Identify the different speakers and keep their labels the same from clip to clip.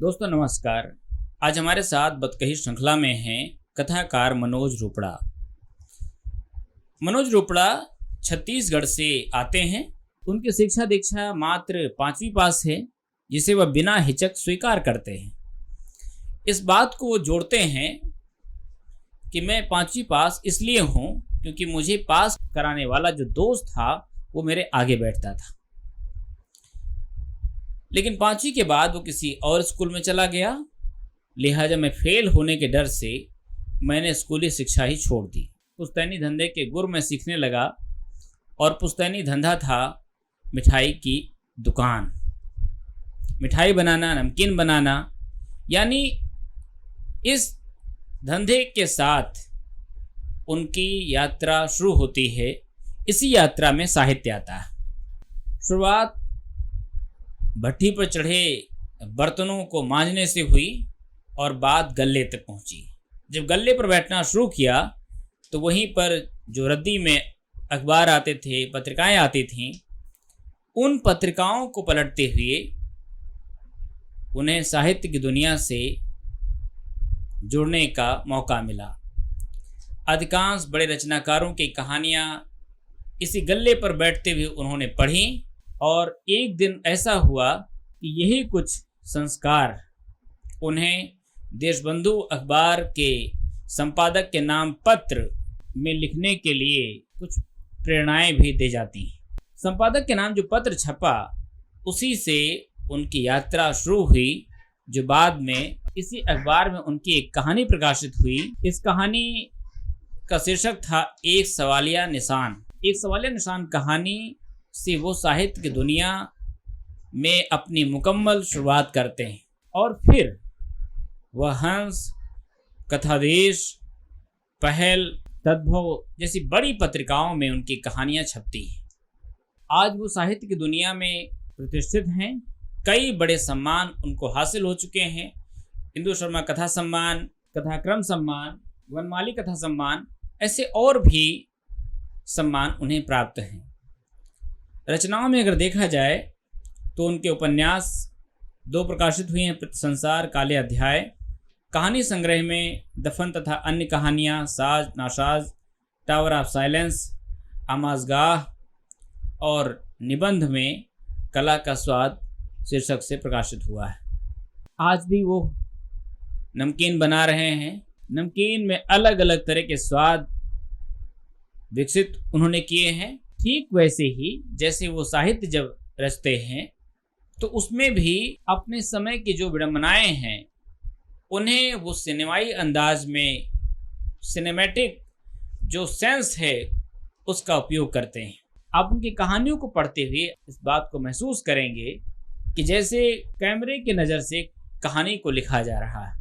Speaker 1: दोस्तों नमस्कार। आज हमारे साथ बतकही श्रृंखला में हैं कथाकार मनोज रोपड़ा। मनोज रोपड़ा छत्तीसगढ़ से आते हैं। उनकी शिक्षा दीक्षा मात्र 5वीं पास है, जिसे वह बिना हिचक स्वीकार करते हैं। इस बात को वो जोड़ते हैं कि मैं 5वीं पास इसलिए हूँ क्योंकि मुझे पास कराने वाला जो दोस्त था वो मेरे आगे बैठता था, लेकिन 5वीं के बाद वो किसी और स्कूल में चला गया। लिहाजा मैं फेल होने के डर से मैंने स्कूली शिक्षा ही छोड़ दी। पुश्तैनी धंधे के गुर में सीखने लगा और पुश्तैनी धंधा था मिठाई की दुकान, मिठाई बनाना, नमकीन बनाना। यानी इस धंधे के साथ उनकी यात्रा शुरू होती है। इसी यात्रा में साहित्य आता है। शुरुआत भट्टी पर चढ़े बर्तनों को मांजने से हुई और बात गल्ले तक पहुंची। जब गल्ले पर बैठना शुरू किया तो वहीं पर जो रद्दी में अखबार आते थे, पत्रिकाएं आती थीं, उन पत्रिकाओं को पलटते हुए उन्हें साहित्य की दुनिया से जुड़ने का मौका मिला। अधिकांश बड़े रचनाकारों की कहानियाँ इसी गल्ले पर बैठते हुए उन्होंने पढ़ी और एक दिन ऐसा हुआ कि यही कुछ संस्कार उन्हें देशबंधु अखबार के संपादक के नाम पत्र में लिखने के लिए कुछ प्रेरणाएं भी दे जाती हैं। संपादक के नाम जो पत्र छपा, उसी से उनकी यात्रा शुरू हुई, जो बाद में इसी अखबार में उनकी एक कहानी प्रकाशित हुई। इस कहानी का शीर्षक था एक सवालिया निशान। एक सवालिया निशान कहानी से वो साहित्य की दुनिया में अपनी मुकम्मल शुरुआत करते हैं और फिर वह हंस, कथादेश, पहल, तद्भव जैसी बड़ी पत्रिकाओं में उनकी कहानियां छपती हैं। आज वो साहित्य की दुनिया में प्रतिष्ठित हैं। कई बड़े सम्मान उनको हासिल हो चुके हैं। इंदु शर्मा कथा सम्मान, कथाक्रम सम्मान, वनमाली कथा सम्मान, ऐसे और भी सम्मान उन्हें प्राप्त हैं। रचनाओं में अगर देखा जाए तो उनके उपन्यास 2 प्रकाशित हुए हैं। संसार, काले अध्याय। कहानी संग्रह में दफन तथा अन्य कहानियाँ, साज नासाज, टावर ऑफ साइलेंस, आमाजगाह और निबंध में कला का स्वाद शीर्षक से प्रकाशित हुआ है। आज भी वो नमकीन बना रहे हैं। नमकीन में अलग अलग तरह के स्वाद विकसित उन्होंने किए हैं। ठीक वैसे ही जैसे वो साहित्य जब रचते हैं तो उसमें भी अपने समय की जो विडंबनाएं हैं उन्हें वो सिनेमाई अंदाज में, सिनेमैटिक जो सेंस है उसका उपयोग करते हैं। आप उनकी कहानियों को पढ़ते हुए इस बात को महसूस करेंगे कि जैसे कैमरे की नज़र से कहानी को लिखा जा रहा है।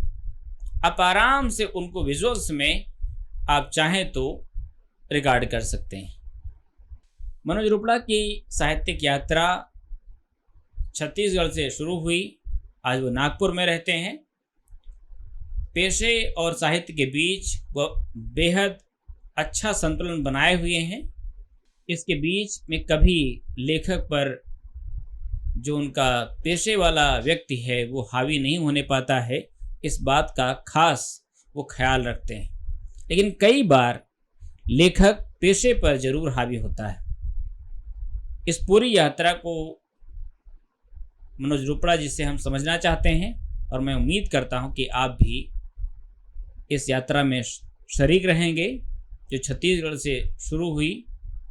Speaker 1: आप आराम से उनको विजुअल्स में आप चाहें तो रिकॉर्ड कर सकते हैं। मनोज रोपड़ा की साहित्यिक यात्रा छत्तीसगढ़ से शुरू हुई। आज वो नागपुर में रहते हैं। पेशे और साहित्य के बीच वो बेहद अच्छा संतुलन बनाए हुए हैं। इसके बीच में कभी लेखक पर जो उनका पेशे वाला व्यक्ति है वो हावी नहीं होने पाता है, इस बात का खास वो ख्याल रखते हैं। लेकिन कई बार लेखक पेशे पर जरूर हावी होता है। इस पूरी यात्रा को मनोज रोपड़ा जी से हम समझना चाहते हैं और मैं उम्मीद करता हूं कि आप भी इस यात्रा में शरीक रहेंगे, जो छत्तीसगढ़ से शुरू हुई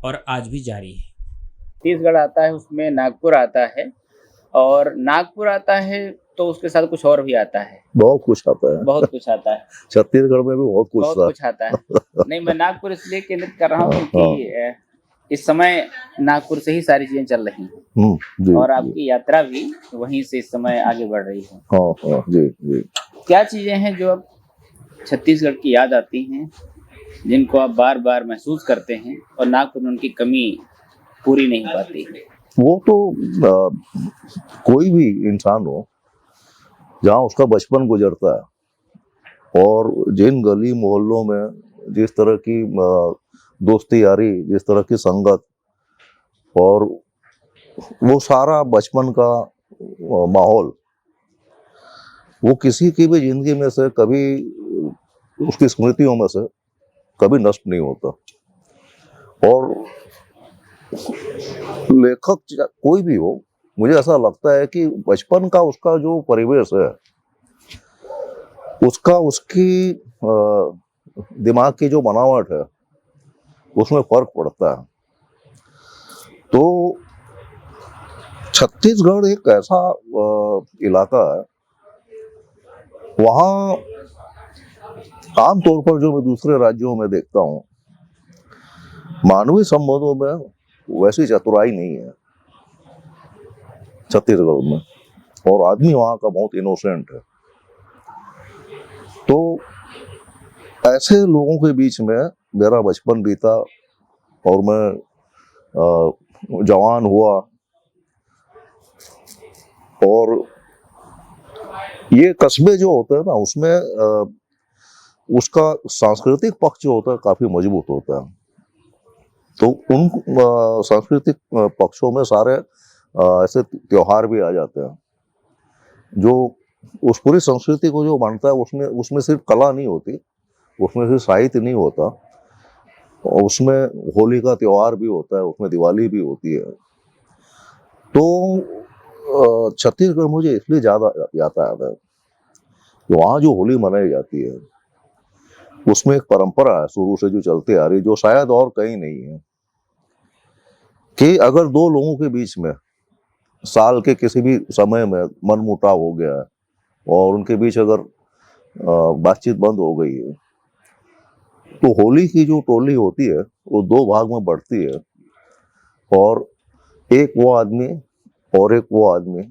Speaker 1: और आज भी जारी है।
Speaker 2: छत्तीसगढ़ आता है, उसमें नागपुर आता है, और नागपुर आता है तो उसके साथ कुछ और भी आता है।
Speaker 3: बहुत कुछ आता है,
Speaker 2: बहुत कुछ आता है।
Speaker 3: छत्तीसगढ़ में भी बहुत कुछ
Speaker 2: आता है। नहीं, मैं नागपुर इसलिए केंद्रित कर रहा हूँ कि इस समय नागपुर से ही सारी चीजें चल रही हैं और आपकी यात्रा भी वहीं से इस समय आगे बढ़ रही है।
Speaker 3: जी।
Speaker 2: क्या चीजें हैं जो अब छत्तीसगढ़ की याद आती हैं, जिनको आप बार बार महसूस करते हैं और नागपुर में उनकी कमी पूरी नहीं पाती?
Speaker 3: वो तो कोई भी इंसान हो जहाँ उसका बचपन गुजरता है और जिन गली मोहल्लों में जिस तरह की दोस्ती यारी, जिस तरह की संगत और वो सारा बचपन का माहौल वो किसी की भी जिंदगी में से कभी, उसकी स्मृतियों में से कभी नष्ट नहीं होता। और लेखक कोई भी हो, मुझे ऐसा लगता है कि बचपन का उसका जो परिवेश है, उसका उसकी दिमाग की जो बनावट है, उसमें फर्क पड़ता है। तो छत्तीसगढ़ एक ऐसा इलाका है, वहाँ आमतौर पर जो मैं दूसरे राज्यों में देखता हूँ, मानवीय संबंधों में वैसी चतुराई नहीं है छत्तीसगढ़ में, और आदमी वहाँ का बहुत इनोसेंट है। तो ऐसे लोगों के बीच में मेरा बचपन बीता और मैं जवान हुआ, और ये कस्बे जो होते हैं ना, उसमें उसका सांस्कृतिक पक्ष जो होता है काफी मजबूत होता है। तो उन सांस्कृतिक पक्षों में सारे ऐसे त्योहार भी आ जाते हैं जो उस पूरी संस्कृति को जो मानता है। उसमें सिर्फ कला नहीं होती, उसमें सिर्फ साहित्य नहीं होता, और उसमें होली का त्योहार भी होता है, उसमें दिवाली भी होती है। तो छत्तीसगढ़ मुझे इसलिए ज्यादा याद है कि वहाँ जो होली मनाई जाती है, उसमें एक परंपरा है शुरू से जो चलती आ रही, जो शायद और कहीं नहीं है, कि अगर दो लोगों के बीच में साल के किसी भी समय में मनमुटाव हो गया है और उनके बीच अगर बातचीत बंद हो गई है, तो होली की जो टोली होती है वो दो भाग में बढ़ती है, और एक वो आदमी और एक वो आदमी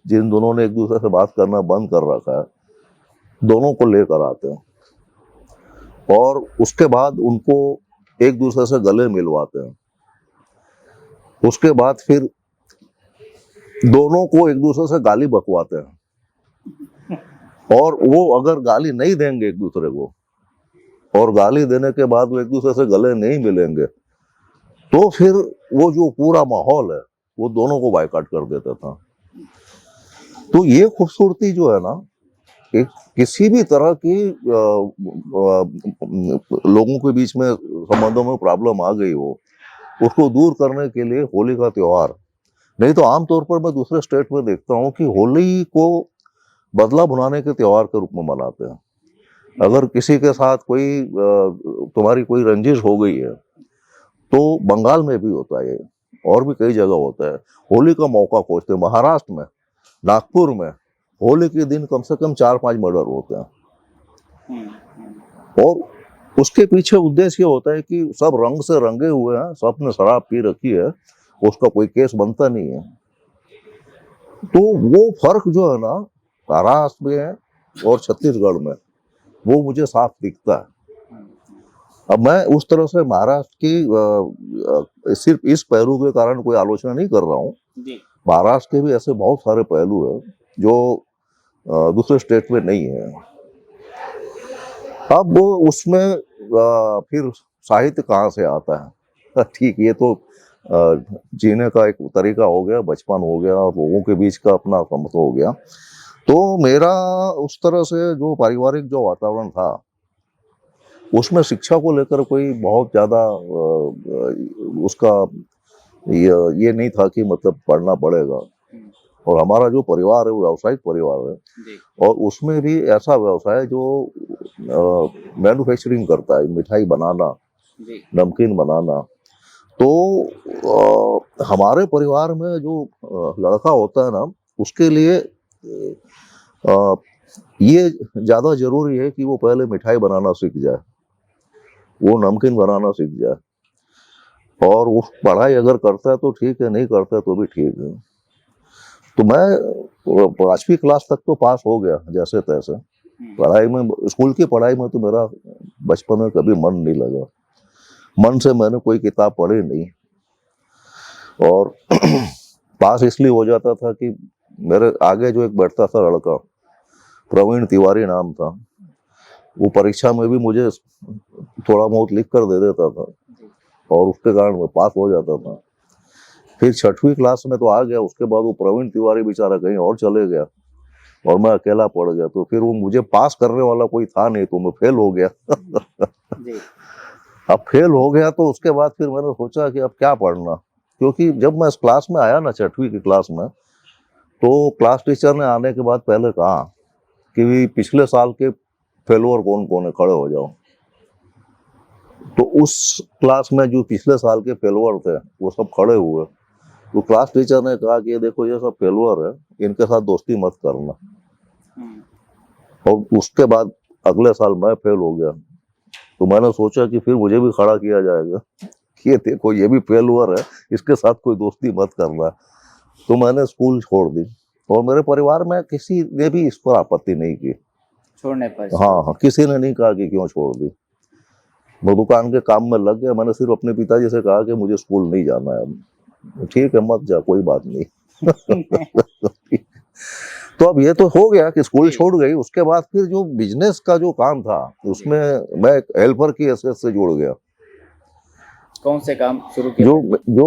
Speaker 3: जिन दोनों ने एक दूसरे से बात करना बंद कर रखा है, दोनों को लेकर आते हैं, और उसके बाद उनको एक दूसरे से गले मिलवाते हैं। उसके बाद फिर दोनों को एक दूसरे से गाली बकवाते हैं, और वो अगर गाली नहीं देंगे एक दूसरे को, और गाली देने के बाद वो एक दूसरे से गले नहीं मिलेंगे, तो फिर वो जो पूरा माहौल है वो दोनों को बायकॉट कर देता था। तो ये खूबसूरती जो है ना, कि किसी भी तरह की लोगों के बीच में संबंधों में प्रॉब्लम आ गई हो, उसको दूर करने के लिए होली का त्योहार। नहीं तो आमतौर पर मैं दूसरे स्टेट में देखता हूँ कि होली को बदला भुनाने के त्योहार के रूप में मनाते हैं। अगर किसी के साथ कोई तुम्हारी कोई रंजिश हो गई है, तो बंगाल में भी होता है, और भी कई जगह होता है, होली का मौका खोजते हैं। महाराष्ट्र में, नागपुर में होली के दिन कम से कम 4-5 मर्डर होते हैं, और उसके पीछे उद्देश्य ये होता है कि सब रंग से रंगे हुए हैं, सब ने शराब पी रखी है, उसका कोई केस बनता नहीं है। तो वो फर्क जो है ना महाराष्ट्र में और छत्तीसगढ़ में, वो मुझे साफ दिखता है। अब मैं उस तरह से महाराष्ट्र की सिर्फ इस पहलू के कारण कोई आलोचना नहीं कर रहा हूँ। महाराष्ट्र के भी ऐसे बहुत सारे पहलू हैं जो दूसरे स्टेट में नहीं है। अब उसमें फिर साहित्य कहाँ से आता है? ठीक, ये तो जीने का एक तरीका हो गया, बचपन हो गया, लोगों के बीच का अपना संबंध हो गया। तो मेरा उस तरह से जो पारिवारिक जो वातावरण था, उसमें शिक्षा को लेकर कोई बहुत ज्यादा उसका ये नहीं था कि मतलब पढ़ना पड़ेगा। और हमारा जो परिवार है वो व्यावसायिक परिवार है, और उसमें भी ऐसा व्यवसाय जो मैन्युफैक्चरिंग करता है, मिठाई बनाना, नमकीन बनाना। तो हमारे परिवार में जो लड़का होता है ना, उसके लिए ये ज्यादा जरूरी है कि वो पहले मिठाई बनाना सीख जाए, वो नमकीन बनाना सीख जाए, और वो पढ़ाई अगर करता है तो ठीक है, नहीं करता है तो भी ठीक है। तो मैं 5वीं क्लास तक तो पास हो गया जैसे तैसे। पढ़ाई में, स्कूल की पढ़ाई में तो मेरा बचपन में कभी मन नहीं लगा, मन से मैंने कोई किताब पढ़ी नहीं, और पास इसलिए हो जाता था कि मेरे आगे जो एक बैठता था लड़का, प्रवीण तिवारी नाम था, वो परीक्षा में भी मुझे थोड़ा बहुत लिख कर दे देता था, और उसके कारण मैं पास हो जाता था। फिर 6वीं क्लास में तो आ गया, उसके बाद वो प्रवीण तिवारी बेचारा कहीं और चले गया, और मैं अकेला पड़ गया। तो फिर वो मुझे पास करने वाला कोई था नहीं, तो मैं फेल हो गया।
Speaker 2: जी।
Speaker 3: अब फेल हो गया तो उसके बाद फिर मैंने सोचा कि अब क्या पढ़ना, क्योंकि जब मैं इस क्लास में आया ना, 6वीं की क्लास में, तो क्लास टीचर ने आने के बाद पहले कहा कि पिछले साल के फेलोअर कौन कौन है, खड़े हो जाओ। तो उस क्लास में जो पिछले साल के फेलोअर थे वो सब खड़े हुए। तो क्लास टीचर ने कहा कि ये देखो, ये सब फेलोअर है, इनके साथ दोस्ती मत करना। और उसके बाद अगले साल मैं फेल हो गया। तो मैंने सोचा कि फिर मुझे भी खड़ा किया जाएगा कि ये देखो, ये भी फेलुअर है, इसके साथ कोई दोस्ती मत करना। तो मैंने स्कूल छोड़ दी, और मेरे परिवार में किसी ने भी इस पर आपत्ति नहीं की।
Speaker 2: छोड़ने पर?
Speaker 3: हाँ, किसी ने नहीं कहा कि क्यों छोड़ दी। मैं दुकान के काम में लग गया। मैंने सिर्फ अपने पिताजी से कहा कि मुझे स्कूल नहीं जाना है। ठीक है, मत जा, कोई बात नहीं। तो अब ये तो हो गया कि स्कूल छोड़ गई। उसके बाद फिर जो बिजनेस का जो काम था, उसमें मैं एक हेल्पर की हैसियत से जुड़ गया।
Speaker 2: कौन से काम शुरू किए?
Speaker 3: जो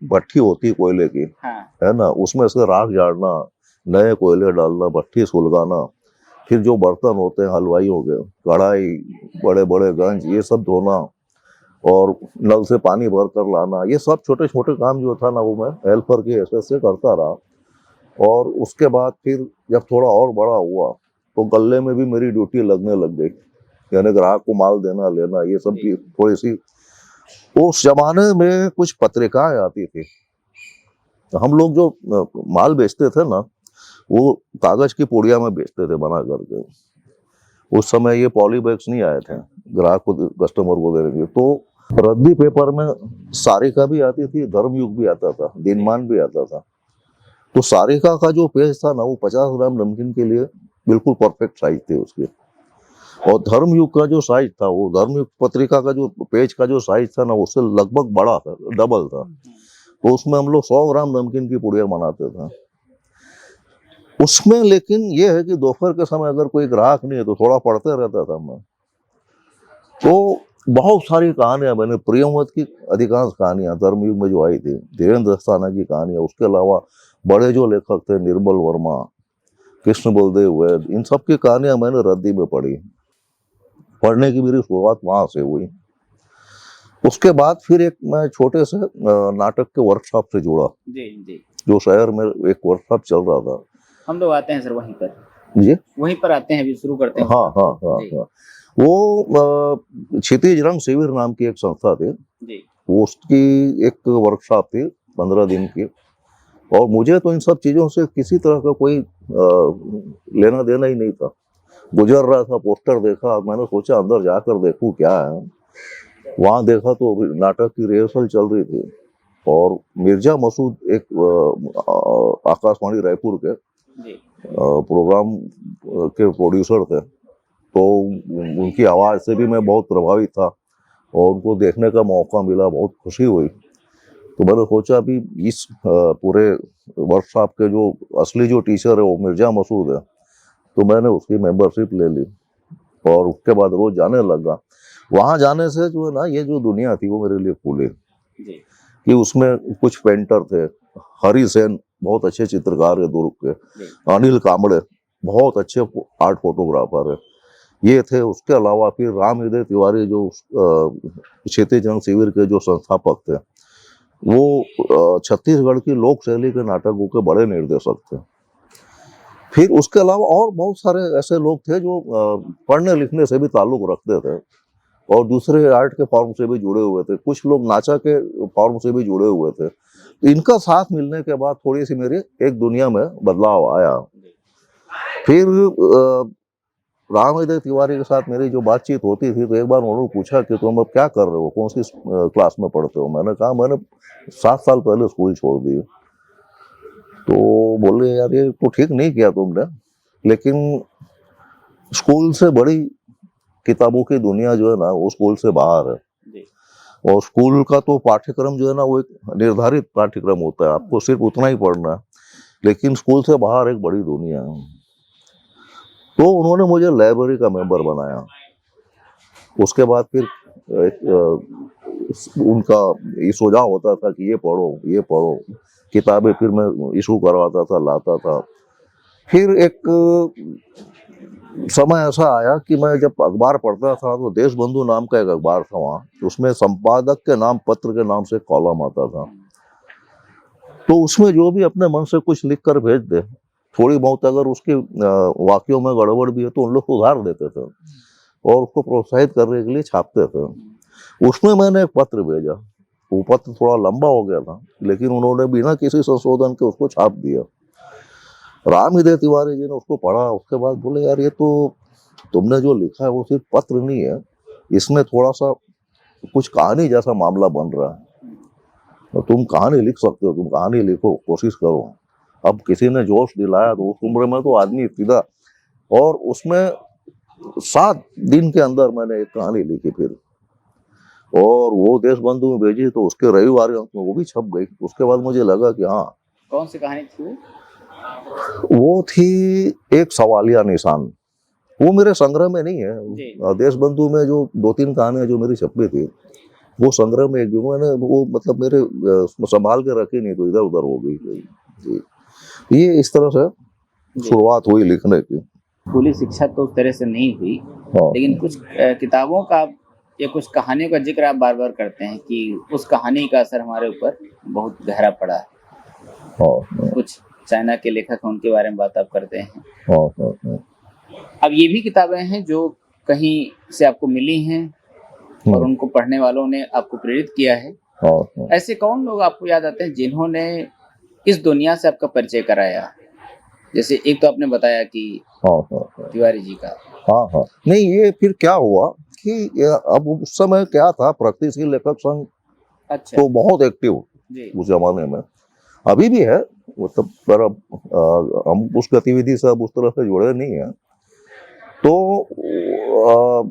Speaker 3: भट्ठी होती है कोयले की,
Speaker 2: हाँ।
Speaker 3: है ना, उसमें से राख झाड़ना, नए कोयले डालना, भट्ठी सुलगाना, फिर जो बर्तन होते हैं हलवाई हो गए, कढ़ाई, बड़े बड़े गंज, ये सब धोना, और नल से पानी भर कर लाना, ये सब छोटे छोटे काम जो था ना, वो मैं हेल्पर की हैसियत से करता रहा। और उसके बाद फिर जब थोड़ा और बड़ा हुआ तो गल्ले में भी मेरी ड्यूटी लगने लग गई, यानी ग्राहक को माल देना लेना, ये सब की थोड़ी सी। उस जमाने में कुछ पत्रिकाएं आती थी, हम लोग जो माल बेचते थे ना, वो कागज की पुड़िया में बेचते थे बना करके। उस समय ये पॉली बैग्स नहीं आए थे ग्राहक को, कस्टमर को देने के। तो रद्दी पेपर में सारिका भी आती थी, धर्मयुग भी आता था, दिनमान भी आता था। तो सारिका का जो पेज था ना, वो 50 ग्राम नमकीन के लिए बिल्कुल परफेक्ट साइज थे उसके। और धर्मयुग का जो साइज था, वो धर्मयुग पत्रिका का जो पेज का जो साइज था ना, उससे लगभग बड़ा था, डबल था। तो उसमें हम लोग 100 ग्राम नमकीन की पुड़िया बनाते थे उसमें। लेकिन ये है कि दोपहर के समय अगर कोई ग्राहक नहीं है तो थोड़ा पढ़ते रहता था मैं। तो बहुत सारी कहानियां मैंने, प्रियमवत की अधिकांश कहानियां धर्मयुग में जो आई थी, धीरेन्द्र दस्ताना की कहानियां, उसके अलावा बड़े जो लेखक थे, निर्मल वर्मा, कृष्ण बलदेव वैद, इन सब की कहानियां मैंने रद्दी में पढ़ी। पढ़ने की मेरी शुरुआत वहां से हुई। उसके बाद फिर एक मैं छोटे से नाटक के वर्कशॉप से जुड़ा।
Speaker 2: जी।
Speaker 3: जो शहर में एक वर्कशॉप चल रहा था।
Speaker 2: हम लोग आते हैं सर वहीं पर।
Speaker 3: जी,
Speaker 2: वहीं पर आते हैं, अभी शुरू करते हैं।
Speaker 3: हाँ। वो क्षितिज रंग शिविर नाम की एक संस्था थी
Speaker 2: जी।
Speaker 3: वो, उसकी एक वर्कशॉप थी 15 दिन की। और मुझे तो इन सब चीजों से किसी तरह का कोई लेना देना ही नहीं था। गुजर रहा था, पोस्टर देखा, मैंने सोचा अंदर जाकर देखूं क्या है। वहां देखा तो नाटक की रिहर्सल चल रही थी, और मिर्जा मसूद एक आकाशवाणी रायपुर के प्रोग्राम के प्रोड्यूसर थे। तो उनकी आवाज से भी मैं बहुत प्रभावित था, और उनको देखने का मौका मिला, बहुत खुशी हुई। तो मैंने सोचा अभी इस पूरे वर्कशॉप के जो असली जो टीचर है वो मिर्जा मसूद है, तो मैंने उसकी मेंबरशिप ले ली। और उसके बाद रोज जाने लगा। वहां जाने से जो है ना, ये जो दुनिया थी वो मेरे लिए खुली कि उसमें कुछ पेंटर थे, हरि सेन बहुत अच्छे चित्रकार है दुर्ग के, अनिल कामड़े बहुत अच्छे आर्ट फोटोग्राफर है, ये थे। उसके अलावा फिर राम हृदय तिवारी जो क्षितिज रंग शिविर के जो संस्थापक थे, वो छत्तीसगढ़ की लोक शैली के नाटकों के बड़े निर्देशक थे। फिर उसके अलावा और बहुत सारे ऐसे लोग थे जो पढ़ने लिखने से भी ताल्लुक रखते थे, और दूसरे आर्ट के फॉर्म से भी जुड़े हुए थे। कुछ लोग नाचा के फॉर्म से भी जुड़े हुए थे। इनका साथ मिलने के बाद थोड़ी सी मेरी एक दुनिया में बदलाव आया। फिर राम हृदय तिवारी के साथ मेरी जो बातचीत होती थी, तो एक बार उन्होंने पूछा कि तुम अब क्या कर रहे हो, कौन सी क्लास में पढ़ते हो। मैंने कहा मैंने 7 साल पहले स्कूल छोड़ दी। तो बोले यार ये तो ठीक नहीं किया तुमने, लेकिन स्कूल से बड़ी किताबों की दुनिया जो है ना, वो स्कूल से बाहर है। और स्कूल का तो पाठ्यक्रम जो है ना, वो एक निर्धारित पाठ्यक्रम होता है, आपको सिर्फ उतना ही पढ़ना है। लेकिन स्कूल से बाहर एक बड़ी दुनिया है। तो उन्होंने मुझे लाइब्रेरी का मेंबर बनाया। उसके बाद फिर उनका ये सुझाव होता था कि ये पढ़ो, ये पढ़ो, किताबें फिर मैं इशू करवाता था, लाता था। फिर एक समय ऐसा आया कि मैं जब अखबार पढ़ता था तो देशबंधु नाम का एक अखबार था वहाँ, उसमें संपादक के नाम, पत्र के नाम से कॉलम आता था। तो उसमें जो भी अपने मन से कुछ लिख कर भेज दे, थोड़ी बहुत अगर उसके वाक्यों में गड़बड़ भी है तो उन लोग सुधार देते थे और उसको प्रोत्साहित करने के लिए छापते थे। उसमें मैंने एक पत्र भेजा, वो पत्र थोड़ा लंबा हो गया था, लेकिन उन्होंने बिना किसी संशोधन के उसको छाप दिया। रामहृदय तिवारी जी ने उसको पढ़ा, उसके बाद बोले यार ये तो तुमने जो लिखा है वो सिर्फ पत्र नहीं है, इसमें थोड़ा सा कुछ कहानी जैसा मामला बन रहा है, तो तुम कहानी लिख सकते हो, तुम कहानी लिखो, कोशिश करो। अब किसी ने जोश दिलाया तो उस उम्र में तो आदमी इब्तिदा, और उसमें 7 दिन के अंदर मैंने एक कहानी लिखी फिर, और वो देशबंधु में भेजी तो उसके रविवार अंक में वो भी छप गई। उसके बाद मुझे लगा कि हाँ।
Speaker 2: कौन सी कहानी थी
Speaker 3: वो थी एक सवालिया निशान। वो मेरे संग्रह में नहीं है, देशबंधु में जो 2-3 कहानियां जो मेरी छपी थी वो संग्रह में, एक मैंने वो मतलब मेरे संभाल के रखी नहीं तो इधर उधर हो गई जी। ये इस तरह से शुरुआत हुई लिखने की।
Speaker 2: स्कूली शिक्षा तो उस तरह से नहीं हुई, लेकिन कुछ किताबों का या कुछ कहानियों का जिक्र आप बार बार करते हैं कि उस कहानी का असर हमारे ऊपर बहुत गहरा पड़ा है। कुछ चाइना के लेखक हैं, उनके बारे में बात आप करते हैं। अब ये भी किताबें हैं जो कहीं से आपको मिली हैं और उनको पढ़ने वालों ने आपको प्रेरित किया है। ऐसे कौन लोग आपको याद आते हैं जिन्होंने इस दुनिया से आपका परिचय कराया? जैसे एक तो आपने बताया कि तिवारी जी का।
Speaker 3: हाँ, नहीं ये फिर क्या हुआ कि अब उस समय क्या था, प्रगतिशील लेखक संघ तो बहुत एक्टिव उस जमाने में, अभी भी है मतलब, पर अब हम उस गतिविधि से अब उस तरह से जुड़े नहीं है। तो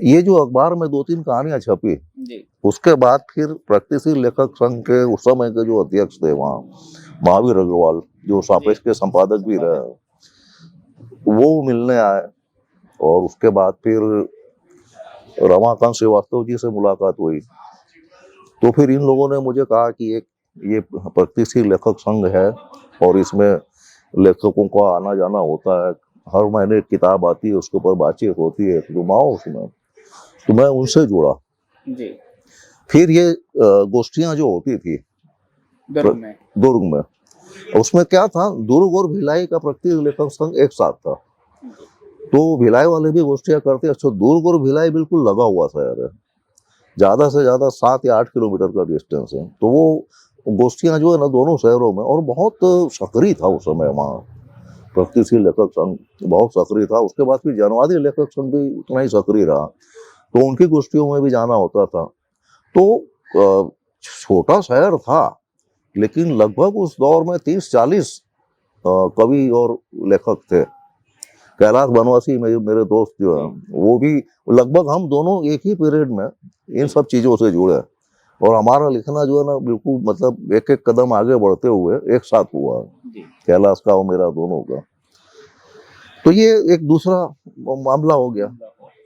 Speaker 3: ये जो अखबार में 2-3 कहानियां छपी, उसके बाद फिर प्रगतिशील लेखक संघ के उस समय के जो अध्यक्ष थे वहाँ, महावीर अग्रवाल, जो सापेक्ष के संपादक भी रहे, वो मिलने आए। और उसके बाद फिर रमाकांत श्रीवास्तव जी से मुलाकात हुई। तो फिर इन लोगों ने मुझे कहा कि एक ये प्रगतिशील लेखक संघ है और इसमें लेखकों का आना जाना होता है, हर महीने एक किताब आती है, उसके ऊपर बातचीत होती है, तुम आओ उसमें। तो मैं उनसे जुड़ा जी। फिर ये गोष्ठियां जो होती थी दुर्ग में, उसमें क्या था, दुर्ग और भिलाई का प्रगतिशील लेखक संघ एक साथ था। तो भिलाई वाले भी गोष्ठियां करते। अच्छा, दुर्ग और भिलाई बिल्कुल लगा हुआ शहर है, ज्यादा से ज्यादा 7 या 8 किलोमीटर का डिस्टेंस है। तो वो गोष्ठियां जो है ना दोनों शहरों में, और बहुत सक्रिय था उस समय वहाँ प्रगतिशील लेखक संघ, बहुत सक्रिय था। उसके बाद फिर जनवादी लेखक संघ भी उतना ही सक्रिय रहा, तो उनकी गोष्ठियों में भी जाना होता था। तो छोटा शहर था, लेकिन लगभग उस दौर में 30-40 कवि और लेखक थे। कैलाश बनवासी मेरे दोस्त जो है, वो भी लगभग, हम दोनों एक ही पीरियड में इन सब चीजों से जुड़े, और हमारा लिखना जो है ना बिल्कुल मतलब एक एक कदम आगे बढ़ते हुए एक साथ हुआ, कैलाश का और मेरा दोनों का। तो ये एक दूसरा मामला हो गया,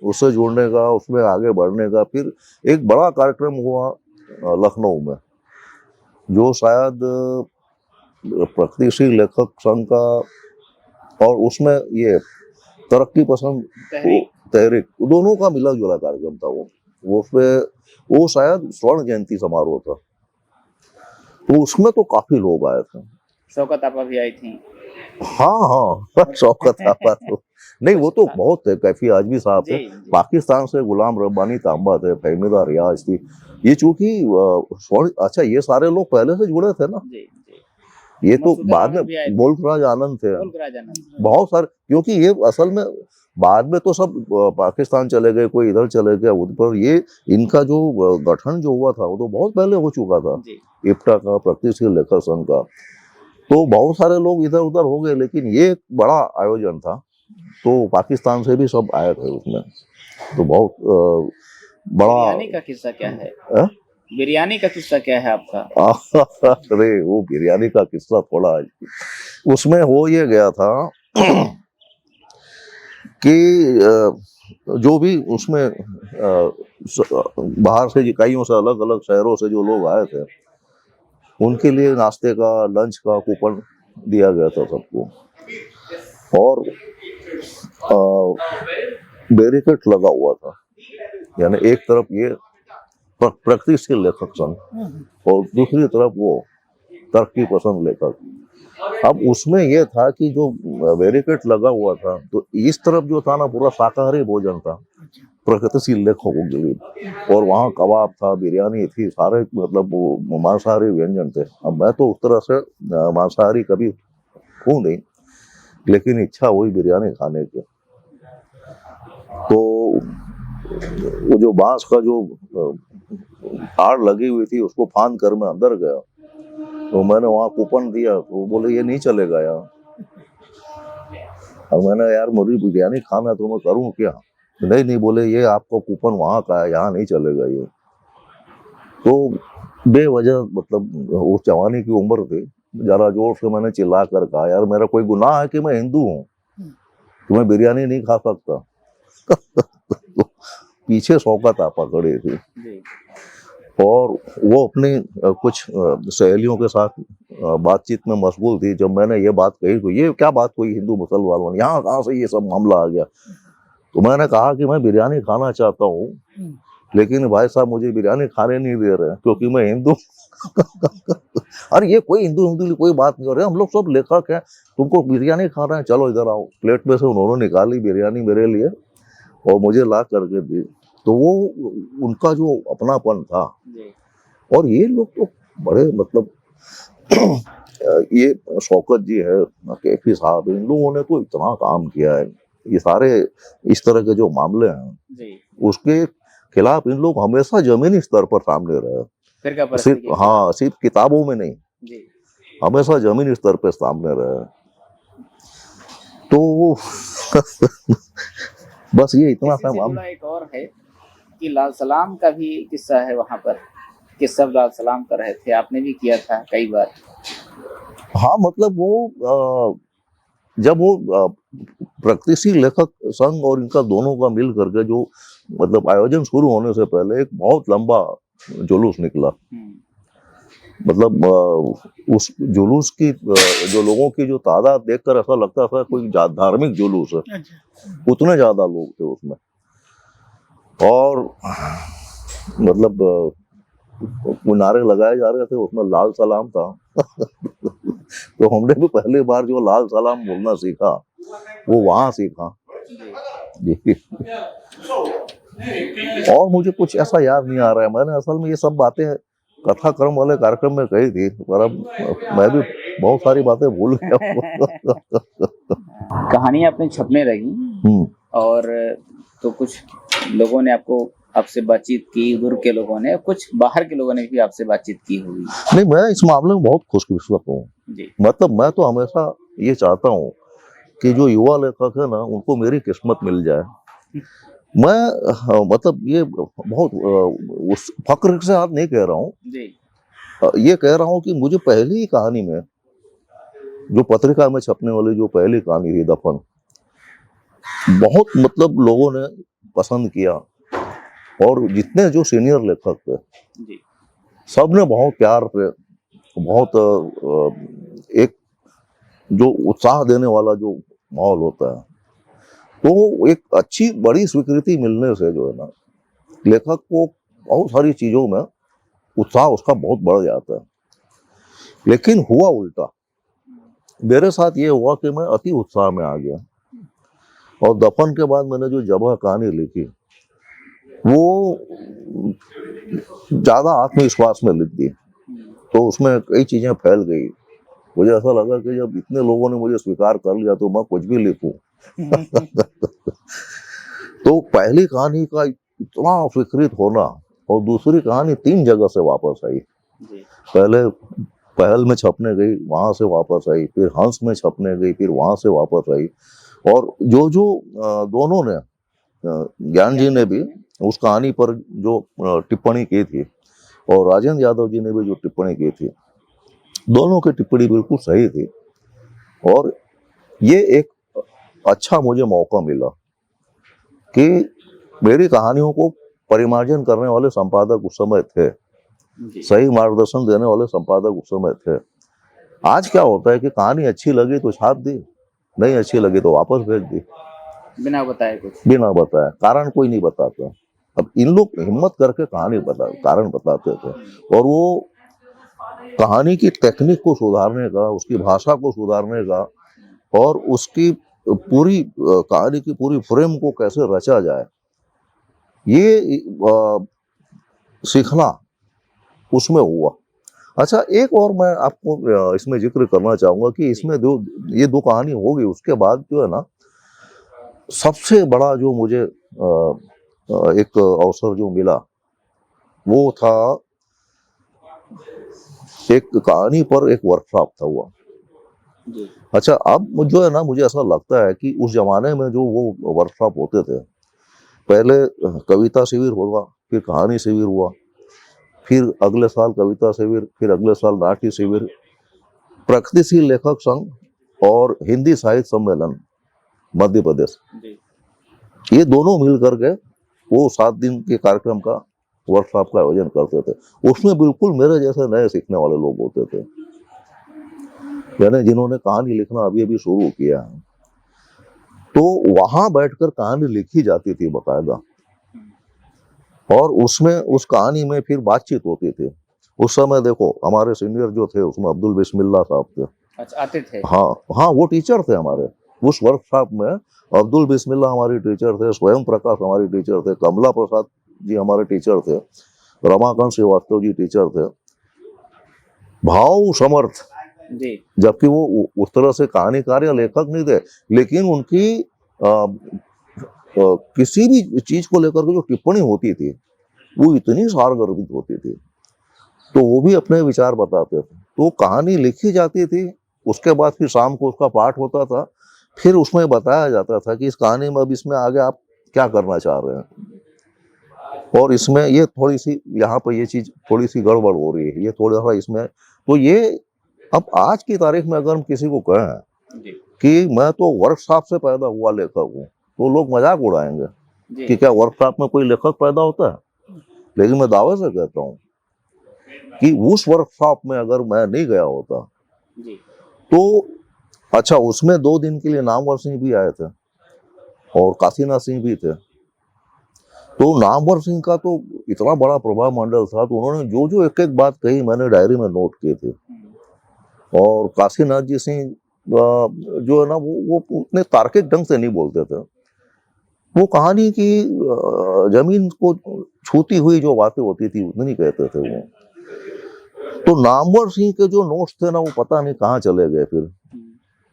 Speaker 3: उससे जुड़ने का, उसमें आगे बढ़ने का। फिर एक बड़ा कार्यक्रम हुआ लखनऊ में, जो शायद प्रगतिशील लेखक संघ का, और उसमें ये तरक्की पसंद तहरीक, दोनों का मिला जुला कार्यक्रम था वो उसमें वो शायद स्वर्ण जयंती समारोह था। तो उसमें तो काफी लोग आए थे।
Speaker 2: शौकत आपा भी आई थी।
Speaker 3: हाँ शौकत आपा तो नहीं, वो तो बहुत थे, कैफी आजमी साहब थे, पाकिस्तान से गुलाम रब्बानी तांबा थे, फहमीदा रियाज थी। ये चूंकि अच्छा, ये सारे लोग पहले से जुड़े थे ना, ये तो बाद में मुल्क राज आनंद थे, बहुत सारे, क्योंकि ये असल में बाद में तो सब पाकिस्तान चले गए, कोई इधर चले गया, पर ये इनका जो गठन जो हुआ था वो तो बहुत पहले हो चुका था, इप्टा का, प्रगतिशील लेखक संघ का। तो बहुत सारे लोग इधर उधर हो गए, लेकिन ये एक बड़ा आयोजन था, तो पाकिस्तान से भी सब आए थे उसमें। तो बहुत बड़ा।
Speaker 2: बिरयानी का किस्सा क्या है? बिरयानी का किस्सा क्या है आपका?
Speaker 3: अरे वो बिरयानी का किस्सा थोड़ा, उसमें हो ये गया था कि जो भी उसमें बाहर से कईयों से, अलग अलग शहरों से जो लोग आए थे, उनके लिए नाश्ते का, लंच का कूपन दिया गया था सबको। और बैरिकेड लगा हुआ था, यानी एक तरफ ये प्रगतिशील लेखक संघ और दूसरी तरफ वो तरक्की पसंद लेखक। अब उसमें ये था कि जो बैरिकेड लगा हुआ था तो इस तरफ जो था ना पूरा शाकाहारी भोजन था प्रगतिशील लेखकों के लिए, और वहाँ कबाब था, बिरयानी थी, सारे मतलब वो मांसाहारी व्यंजन थे। अब मैं तो उस तरह से मांसाहारी कभी हूँ नहीं, लेकिन इच्छा हुई बिरयानी खाने की। तो वो जो बांस का जो आड़ लगी हुई थी उसको फांद कर मैं अंदर गया, तो मैंने वहाँ कूपन दिया तो वो बोले ये नहीं चलेगा यार। और मैंने यार मुझे बिरयानी खाना है तो मैं करूँ क्या? नहीं बोले ये आपका कूपन वहाँ का है, यहाँ नहीं चलेगा ये। तो बेवजह मतलब उस जवानी की उम्र थी, जरा जोर से मैंने चिल्ला कर कहा यार मेरा कोई गुनाह है कि मैं हिंदू हूँ, तो मैं बिरयानी नहीं खा सकता। तो पीछे शौकत आपा खड़ी थी और वो अपनी कुछ सहेलियों के साथ बातचीत में मशगूल थी। जब मैंने ये बात कही तो ये क्या बात कोई हिंदू मुसलमान, यहाँ कहाँ से ये सब मामला आ गया? तो मैंने कहा कि मैं बिरयानी खाना चाहता हूँ, लेकिन भाई साहब मुझे बिरयानी खाने नहीं दे रहे क्योंकि मैं हिंदू। अरे ये कोई हिंदू हिंदू कोई बात नहीं हो रही, हम लोग सब लेखक हैं, तुमको बिरयानी खाना है, चलो इधर आओ। प्लेट में से उन्होंने निकाली बिरयानी मेरे लिए और मुझे ला करके दी। तो वो उनका जो अपनापन था, और ये लोग तो बड़े मतलब ये शौकत जी है, कैफी साहब, इन लोगों ने तो इतना काम किया है। ये सारे इस तरह के जो मामले हैं उसके खिलाफ इन लोग हमेशा जमीनी स्तर पर सामने रहे, सिर्फ किताबों में नहीं, हमेशा जमीनी स्तर पर सामने रहे। तो बस ये इतना सा मामला।
Speaker 2: एक और है कि लाल सलाम का भी किस्सा है वहाँ पर, कि सब लाल सलाम कर रहे थे, आपने भी किया था कई बार।
Speaker 3: हाँ मतलब वो जब वो प्रगतिशील लेखक संघ और इनका दोनों का मिल करके जो मतलब आयोजन शुरू होने से पहले एक बहुत लंबा जुलूस निकला। मतलब उस जुलूस की जो लोगों की जो तादाद देखकर ऐसा लगता था कोई धार्मिक जुलूस है, उतने ज्यादा लोग थे उसमें। और मतलब वो नारे लगाए जा रहे थे, उसमें लाल सलाम था। तो हमने भी पहली बार जो लाल सलाम बोलना सीखा वो वहां सीखा जी। और मुझे कुछ ऐसा याद नहीं आ रहा है, मैंने असल में ये सब बातें कथा क्रम वाले कार्यक्रम में कही थी, पर अब मैं भी बहुत सारी बातें भूल गया।
Speaker 2: कहानी अपने छपने लगी और तो कुछ लोगों ने आपसे बातचीत की, दूर के लोगों ने, कुछ बाहर के लोगों ने भी आपसे बातचीत की होगी।
Speaker 3: नहीं, मैं इस मामले में बहुत खुशकिस्मत हूँ। मतलब मैं तो हमेशा ये चाहता हूँ कि जो युवा लेखक है ना उनको मेरी किस्मत मिल जाए। मैं मतलब ये बहुत उस फक्र से हाथ नहीं कह रहा हूँ, ये कह रहा हूँ कि मुझे पहली ही कहानी में जो पत्रिका में छपने वाली जो पहली कहानी थी दफन, बहुत मतलब लोगों ने पसंद किया, और जितने जो सीनियर लेखक थे सब ने बहुत प्यार से, बहुत एक जो उत्साह देने वाला जो माहौल होता है, तो एक अच्छी बड़ी स्वीकृति मिलने से जो है ना लेखक को बहुत सारी चीजों में उत्साह उसका बहुत बढ़ जाता है। लेकिन हुआ उल्टा, मेरे साथ ये हुआ कि मैं अति उत्साह में आ गया, और दफन के बाद मैंने जो जबह कहानी लिखी वो ज्यादा आत्मविश्वास में लिख दी, तो उसमें कई चीजें फैल गई। मुझे ऐसा लगा कि जब इतने लोगों ने मुझे स्वीकार कर लिया तो मैं कुछ भी लिखूं। तो पहली कहानी का इतना स्वीकृत होना, और दूसरी कहानी 3 जगह से वापस आई। पहले पहल में छपने गई, वहां से वापस आई, फिर हंस में छपने गई, फिर वहां से वापस आई। और जो दोनों ने, ज्ञान जी ने भी उस कहानी पर जो टिप्पणी की थी और राजेंद्र यादव जी ने भी जो टिप्पणी की थी, दोनों की टिप्पणी बिल्कुल सही थी। और ये एक अच्छा मुझे मौका मिला कि मेरी कहानियों को परिमार्जन करने वाले संपादक उस समय थे, सही मार्गदर्शन देने वाले संपादक उस समय थे। आज क्या होता है कि कहानी अच्छी लगी तो छाप दी, नहीं अच्छी लगी तो वापस भेज दी,
Speaker 2: बिना बताए कुछ।
Speaker 3: बिना बताए, कारण कोई नहीं बताता। अब इन लोग हिम्मत करके कहानी कारण बताते थे, और वो कहानी की टेक्निक को सुधारने का, उसकी भाषा को सुधारने का, और उसकी पूरी कहानी की पूरी फ्रेम को कैसे रचा जाए, ये सीखना उसमें हुआ। अच्छा, एक और मैं आपको इसमें जिक्र करना चाहूंगा कि इसमें ये दो कहानी होगी, उसके बाद जो है ना, सबसे बड़ा जो मुझे एक अवसर जो मिला वो था, एक कहानी पर एक वर्कशॉप था हुआ। अच्छा, अब जो है ना, मुझे ऐसा लगता है कि उस जमाने में जो वो वर्कशॉप होते थे, पहले कविता शिविर हुआ, फिर कहानी शिविर हुआ, फिर अगले साल कविता शिविर, फिर अगले साल नाट्य शिविर, प्रगतिशील लेखक संघ और हिंदी साहित्य सम्मेलन मध्य प्रदेश, ये दोनों मिल करके वो 7 दिन के कार्यक्रम का वर्कशॉप का आयोजन करते थे। उसमें बिल्कुल मेरे जैसे नए सीखने वाले लोग होते थे, यानी जिन्होंने कहानी लिखना अभी अभी शुरू किया है। तो वहां बैठकर कहानी लिखी जाती थी बकायदा, और उसमें उस कहानी में फिर बातचीत होती थी। उस समय देखो, हमारे सीनियर जो थे उसमें अब्दुल बिस्मिल्लाह साहब थे।
Speaker 2: अच्छा, आते थे?
Speaker 3: हाँ हाँ, वो टीचर थे हमारे उस वर्कशॉप में। अब्दुल बिस्मिल्लाह हमारी टीचर थे, स्वयं प्रकाश हमारी टीचर थे, कमला प्रसाद जी हमारे टीचर थे, रमाकांत श्रीवास्तव जी टीचर थे, भाव समर्थ
Speaker 2: जी,
Speaker 3: जबकि वो उस तरह से कहानीकार या लेखक नहीं थे, लेकिन उनकी किसी भी चीज को लेकर के जो टिप्पणी होती थी वो इतनी सारगर्भित होती थी, तो वो भी अपने विचार बताते थे। तो कहानी लिखी जाती थी, उसके बाद फिर शाम को उसका पाठ होता था, फिर उसमें बताया जाता था कि इस कहानी में अब इसमें आगे आप क्या करना चाह रहे हैं, और इसमें ये थोड़ी सी, यहाँ पर ये चीज थोड़ी सी गड़बड़ हो रही है, ये थोड़ा सा इसमें। तो ये अब आज की तारीख में अगर हम किसी को कहें कि मैं तो वर्कशॉप से पैदा हुआ लेखक हूँ, तो लोग मजाक उड़ाएंगे कि क्या वर्कशॉप में कोई लेखक पैदा होता है। लेकिन मैं दावे से कहता हूँ कि उस वर्कशॉप में अगर मैं नहीं गया होता तो, अच्छा, उसमें 2 दिन के लिए नामवर सिंह भी आए थे और काशीनाथ सिंह भी थे। तो नामवर सिंह का तो इतना बड़ा प्रभाव मंडल था, तो उन्होंने जो जो एक एक बात कही मैंने डायरी में नोट की थी। और काशीनाथ जी सिंह जो है ना, वो उतने तार्किक ढंग से नहीं बोलते थे, वो कहानी की जमीन को छूती हुई जो बातें होती थी उतनी नहीं कहते थे वो। तो नामवर सिंह के जो नोट्स थे ना, वो पता नहीं कहाँ चले गए। फिर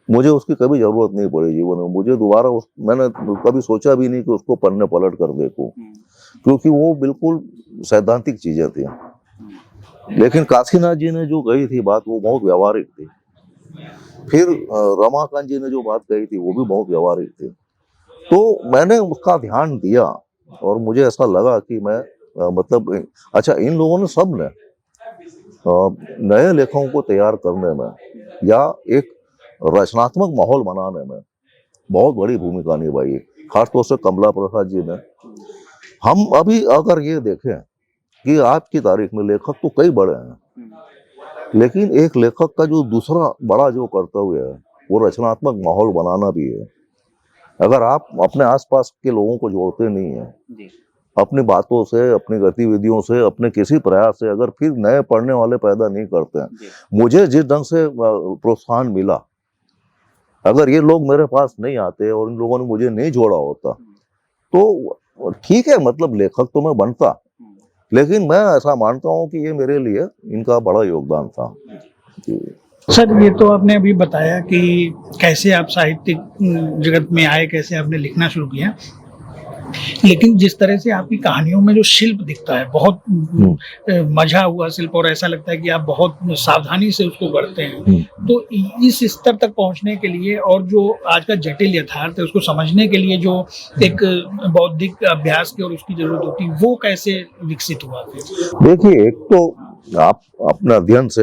Speaker 3: मुझे उसकी कभी जरूरत नहीं पड़ी जीवन में, मुझे दोबारा मैंने कभी सोचा भी नहीं कि उसको पन्ने पलट कर देखूं, क्योंकि वो बिल्कुल सैद्धांतिक चीजें थी। लेकिन काशीनाथ जी ने जो कही थी बात, वो बहुत व्यवहारिक थी। फिर रमाकांत जी ने जो बात कही थी वो भी बहुत व्यवहारिक थी। तो मैंने उसका ध्यान दिया और मुझे ऐसा लगा कि मैं मतलब, अच्छा, इन लोगों ने सब ने नए लेखकों को तैयार करने में या एक रचनात्मक माहौल बनाने में बहुत बड़ी भूमिका निभाई, खासतौर से कमला प्रसाद जी ने। हम अभी अगर ये देखें कि आज की तारीख में लेखक तो कई बड़े हैं, लेकिन एक लेखक का जो दूसरा बड़ा जो कर्तव्य है वो रचनात्मक माहौल बनाना भी है। अगर आप अपने आसपास के लोगों को जोड़ते नहीं हैं अपनी बातों से, अपनी गतिविधियों से, अपने किसी प्रयास से, अगर फिर नए पढ़ने वाले पैदा नहीं करते हैं, मुझे जिस ढंग से प्रोत्साहन मिला, अगर ये लोग मेरे पास नहीं आते और इन लोगों ने मुझे नहीं जोड़ा होता तो ठीक है, मतलब लेखक तो मैं बनता, लेकिन मैं ऐसा मानता हूँ कि ये मेरे लिए इनका बड़ा योगदान था।
Speaker 4: सर, ये तो आपने अभी बताया कि कैसे आप साहित्यिक जगत में आए, कैसे आपने लिखना शुरू किया, लेकिन जिस तरह से आपकी कहानियों में जो शिल्प दिखता है, बहुत मजा हुआ शिल्प, और ऐसा लगता है कि आप बहुत सावधानी से उसको करते हैं। तो इस स्तर तक पहुंचने के लिए और जो आज का जटिल यथार्थ है उसको समझने के लिए जो एक बौद्धिक अभ्यास की और उसकी जरूरत होती है, वो कैसे विकसित हुआ?
Speaker 3: देखिए, एक तो आप अपने अध्ययन से,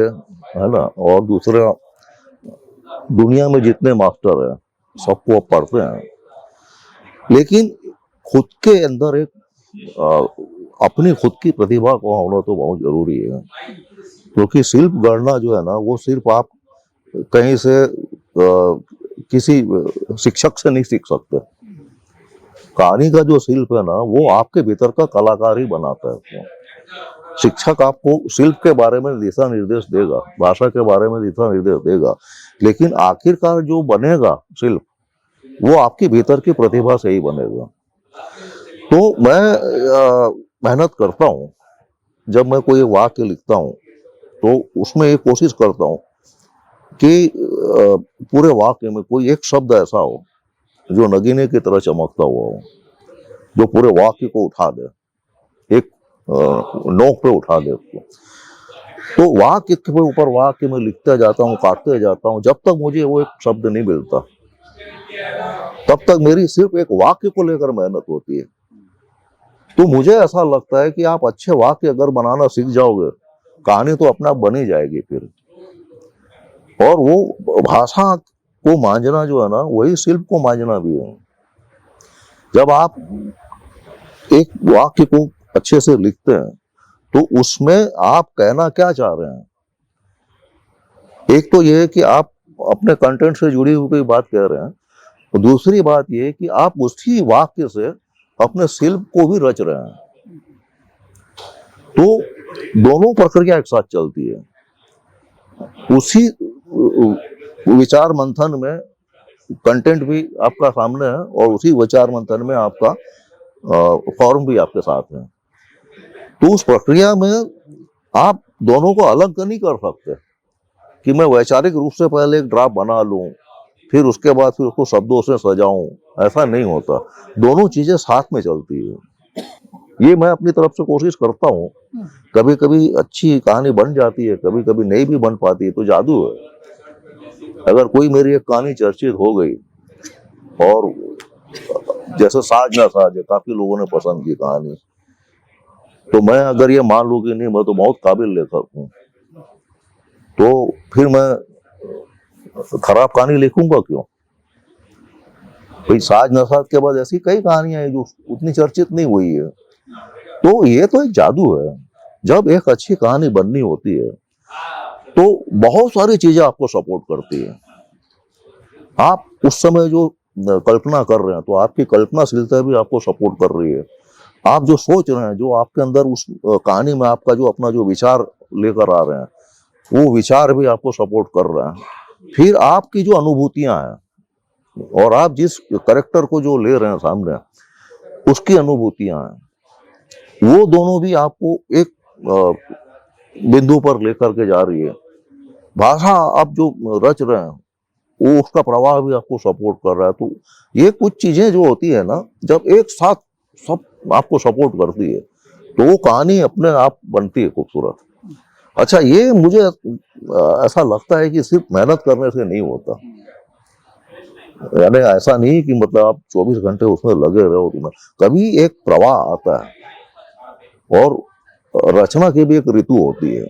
Speaker 3: है ना, और दूसरा दुनिया में जितने मास्टर हैं सबको आप पढ़ते हैं, लेकिन खुद के अंदर एक अपनी खुद की प्रतिभा को होना तो बहुत जरूरी है। क्योंकि शिल्प गढ़ना जो है ना, वो सिर्फ आप कहीं से किसी शिक्षक से नहीं सीख सकते। कहानी का जो शिल्प है ना, वो आपके भीतर का कलाकार ही बनाता है उसको। शिक्षक आपको शिल्प के बारे में दिशा निर्देश देगा, भाषा के बारे में दिशा निर्देश देगा, लेकिन आखिरकार जो बनेगा शिल्प वो आपके भीतर की प्रतिभा से ही बनेगा। तो मैं मेहनत करता हूँ, जब मैं कोई वाक्य लिखता हूँ तो उसमें ये कोशिश करता हूँ कि पूरे वाक्य में कोई एक शब्द ऐसा हो जो नगीने की तरह चमकता हुआ हो, जो पूरे वाक्य को उठा दे, एक नोक पे उठा दे उसको। तो वाक्य के ऊपर वाक्य में लिखते जाता हूँ, काटते जाता हूँ, जब तक मुझे वो एक शब्द नहीं मिलता तब तक मेरी सिर्फ एक वाक्य को लेकर मेहनत होती है। तो मुझे ऐसा लगता है कि आप अच्छे वाक्य अगर बनाना सीख जाओगे, कहानी तो अपने आप बनी जाएगी फिर। और वो भाषा को मांझना जो है ना, वही शिल्प को मांझना भी है। जब आप एक वाक्य को अच्छे से लिखते हैं तो उसमें आप कहना क्या चाह रहे हैं, एक तो ये है कि आप अपने कंटेंट से जुड़ी हुई कोई बात कह रहे हैं, और दूसरी बात ये है कि आप उसी वाक्य से अपने शिल्प को भी रच रहे हैं। तो दोनों प्रक्रिया एक साथ चलती है। उसी विचार मंथन में कंटेंट भी आपका सामने है और उसी विचार मंथन में आपका फॉर्म भी आपके साथ है। तो उस प्रक्रिया में आप दोनों को अलग नहीं कर सकते कि मैं वैचारिक रूप से पहले एक ड्राफ्ट बना लूं, फिर उसके बाद फिर उसको शब्दों से सजाऊं, ऐसा नहीं होता। दोनों चीजें साथ में चलती है। ये मैं अपनी तरफ से कोशिश करता हूँ। कभी कभी अच्छी कहानी बन जाती है, कभी कभी नहीं भी बन पाती है, तो जादू है। अगर कोई मेरी एक कहानी चर्चित हो गई, और जैसे साज ना साज है, काफी लोगों ने पसंद की कहानी, तो मैं अगर ये मान लूं कि नहीं मैं तो बहुत काबिल लेखक हूँ, तो फिर मैं खराब कहानी लिखूंगा क्यों? भाई साज ना साज के बाद ऐसी कई कहानियां हैं जो उतनी चर्चित नहीं हुई है। तो ये तो एक जादू है। जब एक अच्छी कहानी बननी होती है तो बहुत सारी चीजें आपको सपोर्ट करती है। आप उस समय जो कल्पना कर रहे हैं तो आपकी कल्पनाशीलता भी आपको सपोर्ट कर रही है। आप जो सोच रहे हैं, जो आपके अंदर उस कहानी में आपका जो अपना जो विचार लेकर आ रहे हैं, वो विचार भी आपको सपोर्ट कर रहे हैं। फिर आपकी जो अनुभूतियां हैं और आप जिस कैरेक्टर को जो ले रहे हैं सामने, उसकी अनुभूतियां हैं, वो दोनों भी आपको एक बिंदु पर लेकर के जा रही है। भाषा आप जो रच रहे हैं वो उसका प्रवाह भी आपको सपोर्ट कर रहा है। तो ये कुछ चीजें जो होती है ना, जब एक साथ सब आपको सपोर्ट करती है तो वो कहानी अपने आप बनती है खूबसूरत। अच्छा, ये मुझे ऐसा लगता है कि सिर्फ मेहनत करने से नहीं होता। यानी ऐसा नहीं कि मतलब आप 24 घंटे उसमें लगे रहो, तुम्हें कभी एक प्रवाह आता है। और रचना की भी एक ऋतु होती है।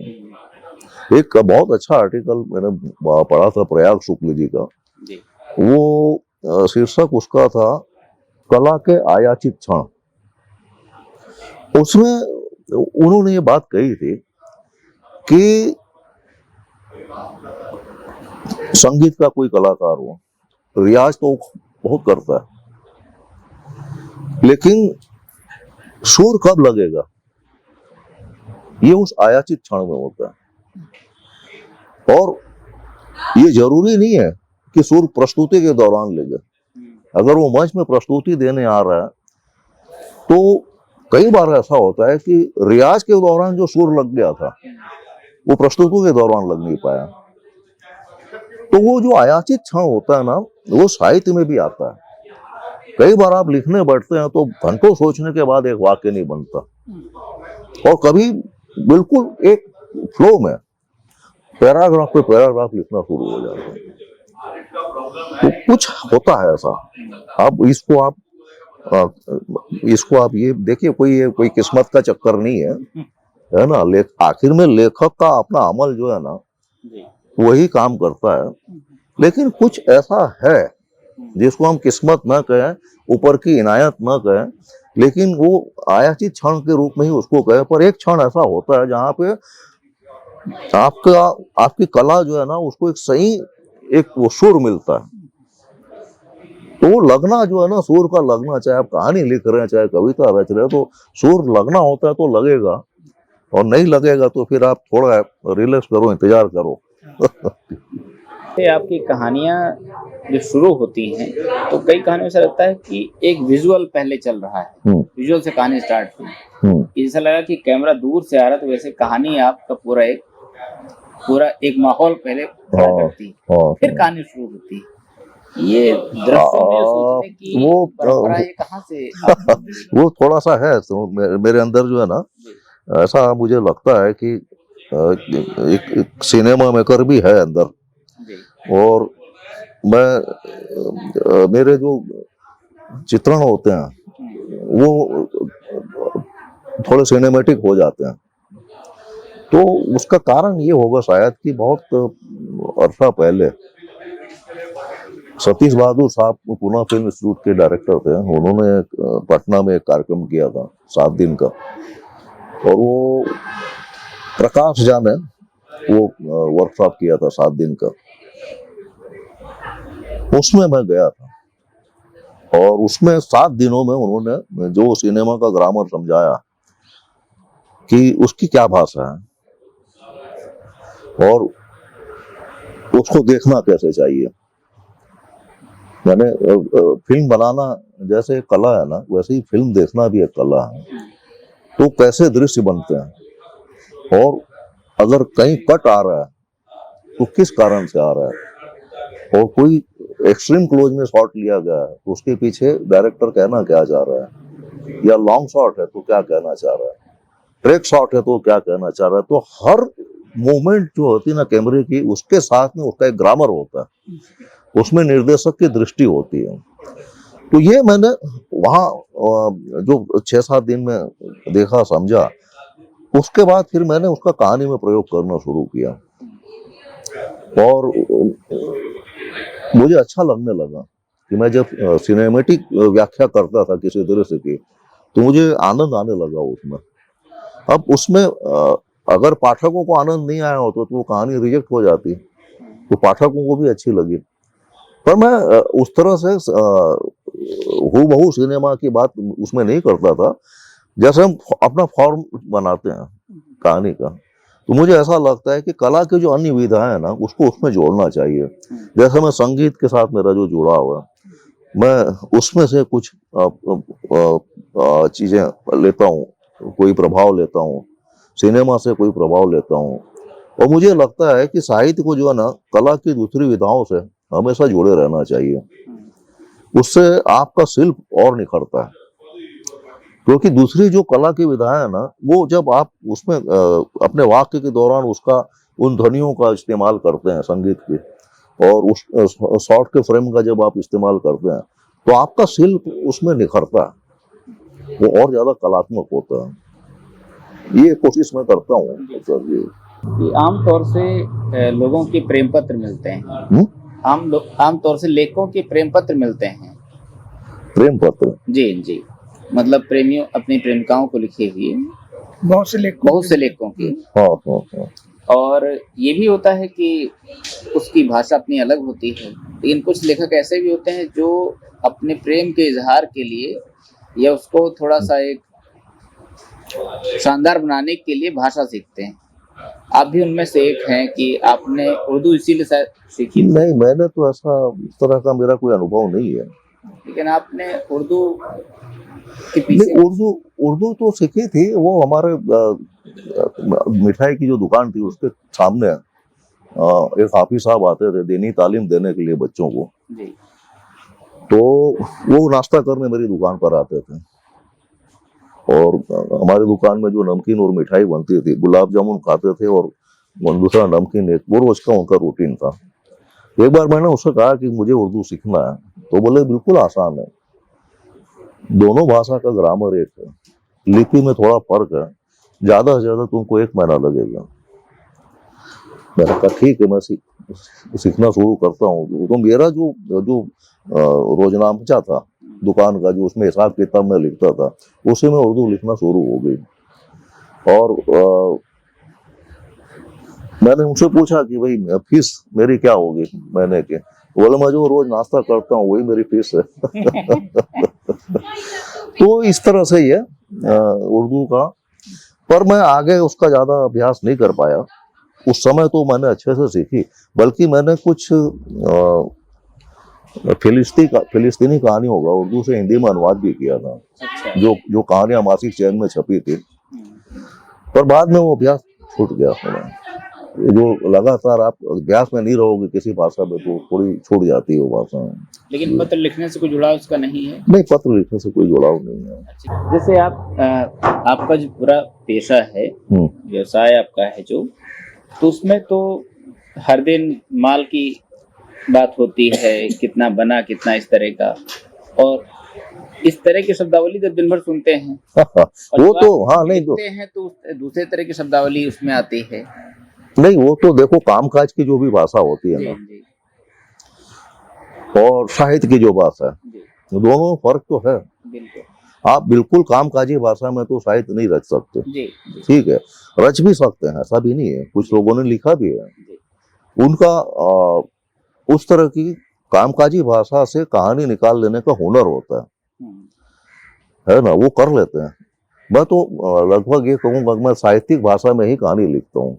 Speaker 3: एक बहुत अच्छा आर्टिकल मैंने पढ़ा था प्रयाग शुक्ल जी का, वो शीर्षक उसका था कला के आयाचित क्षण। उसमें उन्होंने ये बात कही थी कि संगीत का कोई कलाकार हो, रियाज तो बहुत करता है, लेकिन सुर कब लगेगा ये उस आयाचित क्षण में होता है। और ये जरूरी नहीं है कि सुर प्रस्तुति के दौरान लगे। अगर वो मंच में प्रस्तुति देने आ रहा है तो कई बार ऐसा होता है कि रियाज के दौरान जो सुर लग गया था वो प्रस्तुति के दौरान लग नहीं पाया। तो वो जो आयाचित क्षण होता है ना, वो साहित्य में भी आता है। कई बार आप लिखने बैठते हैं तो घंटों सोचने के बाद एक वाक्य नहीं बनता, और कभी बिल्कुल एक फ्लो में पैराग्राफ पे पैराग्राफ लिखना शुरू हो जाता है। तो कुछ होता है ऐसा। अब इसको आप ये देखिए, कोई किस्मत का चक्कर नहीं है ना। आखिर में लेखक का अपना अमल जो है ना, वही काम करता है। लेकिन कुछ ऐसा है जिसको हम किस्मत न कहें, ऊपर की इनायत न कहें, लेकिन वो आयाचित क्षण के रूप में ही उसको कहें। पर एक क्षण ऐसा होता है जहाँ पे आपकी कला जो है ना, उसको एक सही एक वो सुर मिलता है। तो वो लगना जो है ना, सुर का लगना, चाहे आप कहानी लिख रहे हैं चाहे कविता रच रहे हैं, तो सुर लगना होता है तो लगेगा, और नहीं लगेगा तो फिर आप थोड़ा रिलैक्स करो, इंतजार करो।
Speaker 2: ये आपकी कहानियां जो शुरू होती हैं तो कई कहानियों से लगता है कि एक विजुअल पहले चल रहा है, विजुअल से कहानी स्टार्ट हुई, ऐसा लगा कि कैमरा दूर से आ रहा, तो वैसे कहानी आपका पूरा एक माहौल पहले खड़ा करती है, फिर कहानी शुरू होती है। ये दृश्यों में सोचने की
Speaker 3: वो
Speaker 2: परंपरा ये कहाँ से
Speaker 3: वो थोड़ा सा है तो मेरे अंदर जो है ना, ऐसा मुझे लगता है कि एक सिनेमा मेकर भी है अंदर, और मेरे जो चित्रण होते हैं वो थोड़े सिनेमैटिक हो जाते हैं। तो उसका कारण ये होगा शायद कि बहुत अरसा पहले सतीश बहादुर साहब पूना फिल्म इंस्टीट्यूट के डायरेक्टर थे, उन्होंने पटना में एक कार्यक्रम किया था 7 दिन का, और वो प्रकाश झा ने वो वर्कशॉप किया था 7 दिन का। उसमें मैं गया था, और उसमें 7 दिनों में उन्होंने जो सिनेमा का ग्रामर समझाया कि उसकी क्या भाषा है और उसको देखना कैसे चाहिए। मैंने फिल्म बनाना जैसे एक कला है ना, वैसे ही फिल्म देखना भी एक कला है। तो कैसे दृश्य बनते हैं, और अगर कहीं कट आ रहा है तो किस कारण से आ रहा है, और कोई एक्सट्रीम क्लोज में शॉट लिया गया है तो उसके पीछे डायरेक्टर कहना क्या चाह रहा है, या लॉन्ग शॉट है तो क्या कहना चाह रहा है, ट्रैक शॉट है तो क्या कहना चाह रहा है। तो हर मूवमेंट जो होती है ना कैमरे की, उसके साथ में उसका एक ग्रामर होता है, उसमें निर्देशक की दृष्टि होती है। तो ये मैंने वहाँ जो 6-7 दिन में देखा समझा, उसके बाद फिर मैंने उसका कहानी में प्रयोग करना शुरू किया, और मुझे अच्छा लगने लगा कि मैं जब सिनेमैटिक व्याख्या करता था किसी दृश्य की, तो मुझे आनंद आने लगा उसमें। अब उसमें अगर पाठकों को आनंद नहीं आया होता तो वो कहानी रिजेक्ट हो जाती, तो पाठकों को भी अच्छी लगी। पर मैं उस तरह से हूबहू सिनेमा की बात उसमें नहीं करता था, जैसे हम अपना फॉर्म बनाते हैं कहानी का, तो मुझे ऐसा लगता है कि कला की जो अन्य विधाएं है ना, उसको उसमें जोड़ना चाहिए। जैसे मैं संगीत के साथ मेरा जो जुड़ा हुआ है, मैं उसमें से कुछ चीजें लेता हूँ, कोई प्रभाव लेता हूँ, सिनेमा से कोई प्रभाव लेता हूँ, और मुझे लगता है कि साहित्य को जो है ना कला की दूसरी विधाओं से हमेशा जुड़े रहना चाहिए। उससे आपका शिल्प और निखरता है, क्योंकि दूसरी जो कला की विधाएं है ना, वो जब आप उसमें अपने वाक्य के दौरान उसका उन ध्वनियों का इस्तेमाल करते हैं संगीत की, और उस शॉर्ट के फ्रेम का जब आप इस्तेमाल करते हैं, तो आपका शिल्प उसमें निखरता है, वो और ज्यादा कलात्मक होता है। ये कोशिश मैं करता हूँ।
Speaker 2: आमतौर से लोगों के प्रेम पत्र मिलते हैं, आमतौर से लेखकों के प्रेम पत्र मिलते हैं।
Speaker 3: प्रेम पत्र?
Speaker 2: जी, मतलब प्रेमियों अपनी प्रेमिकाओं को लिखे हुए
Speaker 4: बहुत से
Speaker 2: लेखकों की।
Speaker 3: हाँ।
Speaker 2: और ये भी होता है कि उसकी भाषा अपनी अलग होती है, लेकिन कुछ लेखक ऐसे भी होते हैं जो अपने प्रेम के इजहार के लिए या उसको थोड़ा सा एक शानदार बनाने के लिए भाषा सीखते हैं। आप भी उनमें से एक हैं कि आपने उर्दू इसीलिए सीखी?
Speaker 3: नहीं, मैंने तो ऐसा इस तरह का मेरा कोई अनुभव नहीं है।
Speaker 2: लेकिन आपने उर्दू के पीछे?
Speaker 3: उर्दू तो सीखी थी, वो हमारे मिठाई की जो दुकान थी उसके सामने एक हाफिज साहब आते थे दीनी तालीम देने के लिए बच्चों को
Speaker 2: जी।
Speaker 3: तो वो नाश्ता करने मेरी दुकान पर आते थे, और हमारी दुकान में जो नमकीन और मिठाई बनती थी, गुलाब जामुन खाते थे और दूसरा नमकीन, एक वो रोज का उनका रूटीन था। एक बार मैंने उससे कहा कि मुझे उर्दू सीखना है, तो बोले बिल्कुल आसान है, दोनों भाषा का ग्रामर एक है, लिपि में थोड़ा फर्क है, ज्यादा से ज्यादा तुमको 1 महीना लगेगा। मैंने कहा ठीक है, मैं सीखना शुरू करता हूँ। तो मेरा जो रोजनामचा था दुकान का, जो उसमें हिसाब किताब में लिखता था, उसी में उर्दू लिखना शुरू हो गई। और मैंने उनसे पूछा कि भाई फीस मेरी क्या होगी महीने के, बोले मैं जो रोज नाश्ता करता हूँ वही मेरी फीस है। तो इस तरह से ही है उर्दू का। पर मैं आगे उसका ज्यादा अभ्यास नहीं कर पाया। उस समय तो मैंने अच्छे से सीखी, बल्कि मैंने कुछ फिलिस्तीनी कहानियों का उर्दू से हिंदी में अनुवाद भी किया था।
Speaker 2: अच्छा।
Speaker 3: जो कहानियां मासिक चैन में छपी थी, पर बाद में वो अभ्यास छूट गया मेरा। जो लगातार आप अभ्यास में नहीं रहोगे किसी भाषा में तो थोड़ी छूट जाती है वो भाषा।
Speaker 2: लेकिन पत्र लिखने से कोई जुड़ाव उसका नहीं है?
Speaker 3: नहीं, पत्र लिखने से कोई जुड़ाव नहीं है।
Speaker 2: अच्छा। जैसे आपका जो पूरा पेशा है, व्यवसाय आपका है जो, तो उसमें तो हर दिन माल की बात होती है, कितना बना कितना, इस तरह का, और इस तरह की शब्दावली जब दिन भर सुनते हैं
Speaker 3: वो तो हाँ नहीं तो
Speaker 2: हैं तो दूसरे तरह की शब्दावली उसमें आती है।
Speaker 3: नहीं, वो तो देखो कामकाज की जो भी भाषा होती है ना,
Speaker 2: जी,
Speaker 3: और साहित्य की जो भाषा है,
Speaker 2: जी,
Speaker 3: दोनों में फर्क तो है।
Speaker 2: बिल्कुल।
Speaker 3: आप बिल्कुल कामकाजी भाषा में तो साहित्य नहीं रच सकते।
Speaker 2: जी,
Speaker 3: ठीक है, रच भी सकते हैं, ऐसा भी नहीं है, कुछ लोगों ने लिखा भी है। उनका उस तरह की कामकाजी भाषा से कहानी निकाल लेने का हुनर होता है ना, वो कर लेते हैं। मैं तो लगभग ये कहूँगा मैं साहित्यिक भाषा में ही कहानी लिखता हूँ,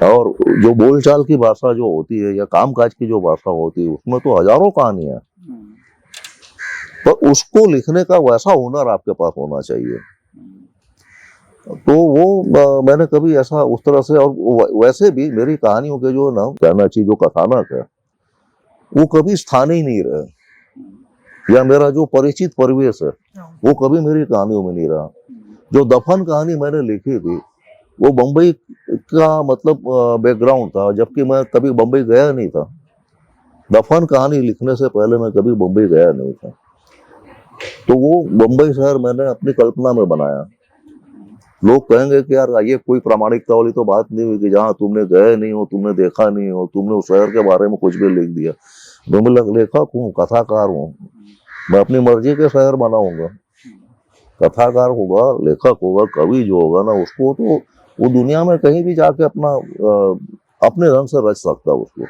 Speaker 3: और जो बोलचाल की भाषा जो होती है या कामकाज की जो भाषा होती है उसमें तो हजारों कहानियां हैं, पर उसको लिखने का वैसा हुनर आपके पास होना चाहिए। तो वो मैंने कभी ऐसा उस तरह से, और वैसे भी मेरी कहानियों के जो ना कहना चाहिए जो कथानक है वो कभी स्थानीय नहीं रहे, या मेरा जो परिचित परिवेश है वो कभी मेरी कहानियों में नहीं रहा। जो दफन कहानी मैंने लिखी थी वो बम्बई का मतलब बैकग्राउंड था, जबकि मैं कभी बम्बई गया नहीं था। दफन कहानी लिखने से पहले मैं कभी बम्बई गया नहीं था, तो वो बम्बई शहर मैंने अपनी कल्पना में बनाया। लोग कहेंगे कि यार ये कोई प्रामाणिकता वाली तो बात नहीं हुई कि जहाँ तुमने गए नहीं हो, तुमने देखा नहीं हो, तुमने उस शहर के बारे में कुछ भी लिख दिया। मैं लेखक हूँ, कथाकार हूँ, मैं अपनी मर्जी के शहर बनाऊंगा। कथाकार होगा, लेखक होगा, कवि जो होगा ना, उसको तो वो दुनिया में कहीं भी जाके अपने रंग से रच सकता है। उसको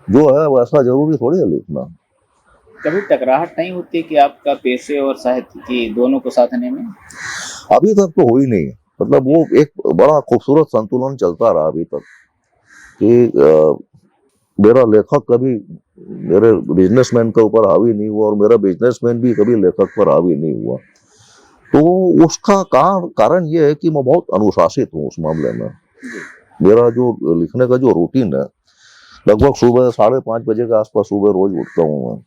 Speaker 3: जो है वैसा जरूरी थोड़ी है लिखना।
Speaker 2: कभी टकराहट नहीं होती कि आपका पेशे और साहित्य की दोनों को साधने में?
Speaker 3: अभी तक तो हुई नहीं, मतलब वो एक बड़ा खूबसूरत संतुलन चलता रहा अभी तक कि मेरा लेखक कभी मेरे बिजनेसमैन के ऊपर हावी नहीं हुआ और मेरा बिजनेसमैन भी कभी लेखक पर हावी नहीं हुआ। तो उसका कारण ये है कि मैं बहुत अनुशासित हूँ उस मामले में। मेरा जो लिखने का जो रूटीन है, लगभग सुबह 5:30 बजे के आसपास सुबह रोज उठता हूँ मैं,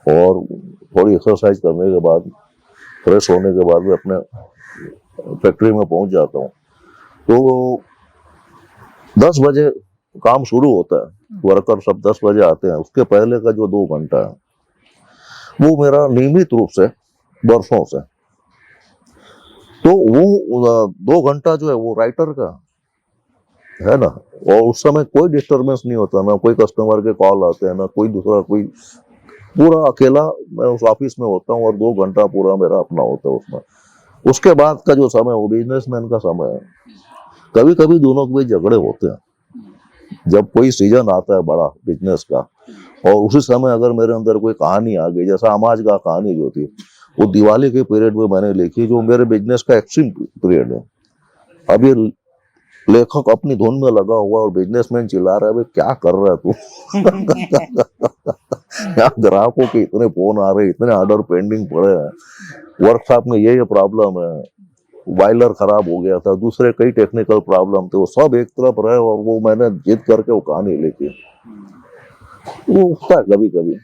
Speaker 3: और थोड़ी एक्सरसाइज करने के बाद, फ्रेश होने के बाद मैं अपने फैक्ट्री में पहुंच जाता हूँ। तो 10 बजे काम शुरू होता है, वर्कर सब 10 बजे आते हैं। उसके पहले का जो 2 घंटा है वो मेरा नियमित रूप से बरसों से, तो वो 2 घंटा जो है वो राइटर का है ना, और उस समय कोई डिस्टर्बेंस नहीं होता, ना कोई कस्टमर के कॉल आते हैं, ना कोई दूसरा, कोई पूरा अकेला मैं उस ऑफिस में होता हूँ और 2 घंटा पूरा मेरा अपना होता है उसमें। उसके बाद का जो समय वो बिजनेसमैन का समय है। कभी कभी दोनों के बीच झगड़े होते हैं, जब कोई सीजन आता है बड़ा बिजनेस का, और उसी समय अगर मेरे अंदर कोई कहानी आ गई, जैसा आमाज का कहानी जो थी वो दिवाली के पीरियड में मैंने लिखी, जो मेरे बिजनेस का एक्सट्रीम पीरियड है। अब ये लेखक अपनी धुन में लगा हुआ और बिजनेसमैन चिल्ला रहा है, भाई क्या कर रहा है तू? यहाँ ग्राहकों के इतने फोन आ रहे, इतने ऑर्डर पेंडिंग पड़े हैं, वर्कशॉप में ये प्रॉब्लम है, बॉयलर खराब हो गया था, दूसरे कई टेक्निकल प्रॉब्लम थे, वो सब एक तरफ रहे और वो मैंने जिद करके वो कहानी लिखी। वो होता है कभी कभी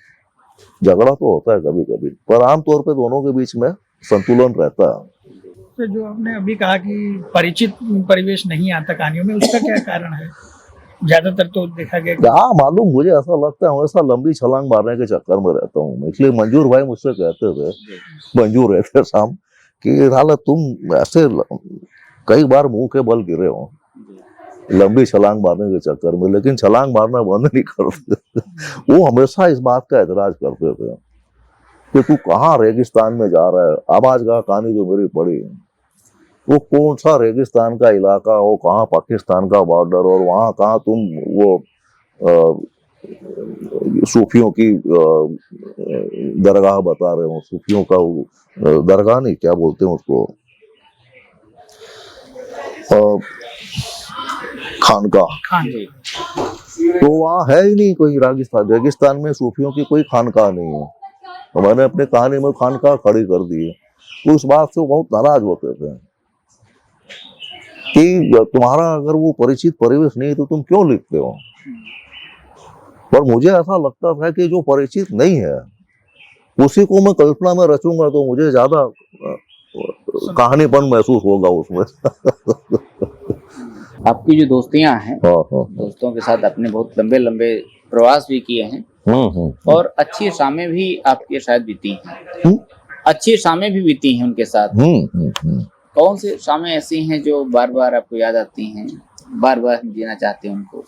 Speaker 3: झगड़ा, तो होता है कभी कभी, पर आमतौर पे दोनों के बीच में संतुलन रहता है।
Speaker 4: तो जो आपने अभी कहा कि परिचित परिवेश नहीं आता कहानियों में, उसका क्या कारण है? ज्यादातर तो देखा गया
Speaker 3: क्या मालूम, मुझे ऐसा लगता है हमेशा लंबी छलांग मारने के चक्कर में रहता हूँ मैं। इसलिए मंजूर भाई मुझसे कहते थे, मंजूर रहते शाम, कि साला तुम ऐसे कई बार मुंह के बल गिरे हो लंबी छलांग मारने के चक्कर में, लेकिन छलांग मारना बंद नहीं करते। वो हमेशा इस बात का एतराज करते थे कि तू कहाँ रेगिस्तान में जा रहा है। आवाज का कहानी जो मेरी पड़ी, वो कौन सा रेगिस्तान का इलाका हो, कहाँ पाकिस्तान का बॉर्डर, और वहाँ कहाँ तुम वो सूफियों की दरगाह बता रहे हो, सूफियों का दरगाह नहीं, क्या बोलते हैं उसको, खानकाह।
Speaker 4: खान
Speaker 2: जी।
Speaker 3: तो वहाँ है ही नहीं कोई, रेगिस्तान में सूफियों की कोई खानकाह नहीं है। तो मैंने अपने कहानी में खानकाह खड़ी कर दी है। तो उस बात से वो बहुत नाराज होते थे कि तुम्हारा अगर वो परिचित परिवेश नहीं तो तुम क्यों लिखते हो। पर मुझे ऐसा लगता था कि जो परिचित नहीं है उसी को मैं कल्पना में रचूंगा तो मुझे ज्यादा कहानीपन महसूस होगा उसमें।
Speaker 2: आपकी जो दोस्तियां हैं,
Speaker 3: हाँ हाँ।
Speaker 2: दोस्तों के साथ आपने बहुत लंबे लंबे प्रवास भी किए हैं और अच्छी शामें भी आपके शायद बीती हैं। अच्छी शामें भी बीती हैं उनके साथ। कौन सी शामें ऐसी हैं जो बार बार आपको याद आती हैं, बार बार जीना चाहते हैं उनको?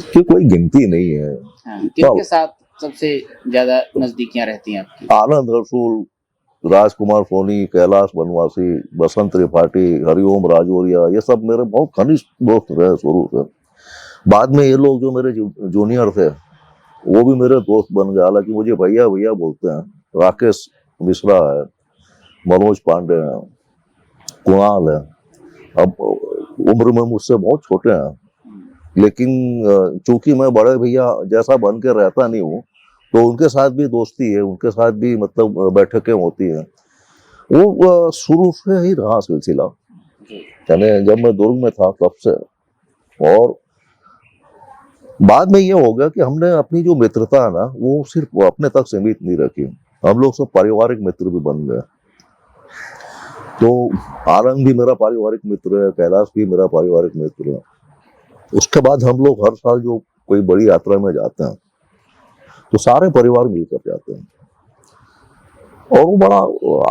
Speaker 3: कि कोई गिनती नहीं है।
Speaker 2: हाँ, किसके साथ सबसे ज्यादा नजदीकियां रहती हैं आपकी?
Speaker 3: आनंद रसूल, राजकुमार सोनी, कैलाश बनवासी, बसंत त्रिपाठी, हरिओम राजौरिया, ये सब मेरे बहुत घनिष्ठ दोस्त रहे शुरू से। बाद में ये लोग जो मेरे जूनियर थे वो भी मेरे दोस्त बन गए, हालांकि मुझे भैया भैया बोलते हैं। राकेश मिश्रा है, मनोज पांडे हैं, कुणाल है, अब उम्र में मुझसे बहुत छोटे हैं, लेकिन चूंकि मैं बड़े भैया जैसा बन के रहता नहीं हूँ तो उनके साथ भी दोस्ती है, उनके साथ भी मतलब बैठकें होती हैं। वो शुरू से ही रहा सिलसिला, यानी जब मैं दुर्ग में था तब से। और बाद में ये हो गया कि हमने अपनी जो मित्रता है ना वो सिर्फ अपने तक सीमित नहीं रखी, हम लोग सब पारिवारिक मित्र भी बन गए। तो आनंद भी मेरा पारिवारिक मित्र है, कैलाश भी मेरा पारिवारिक मित्र है। उसके बाद हम लोग हर साल जो कोई बड़ी यात्रा में जाते हैं तो सारे परिवार मिलकर जाते हैं और वो बड़ा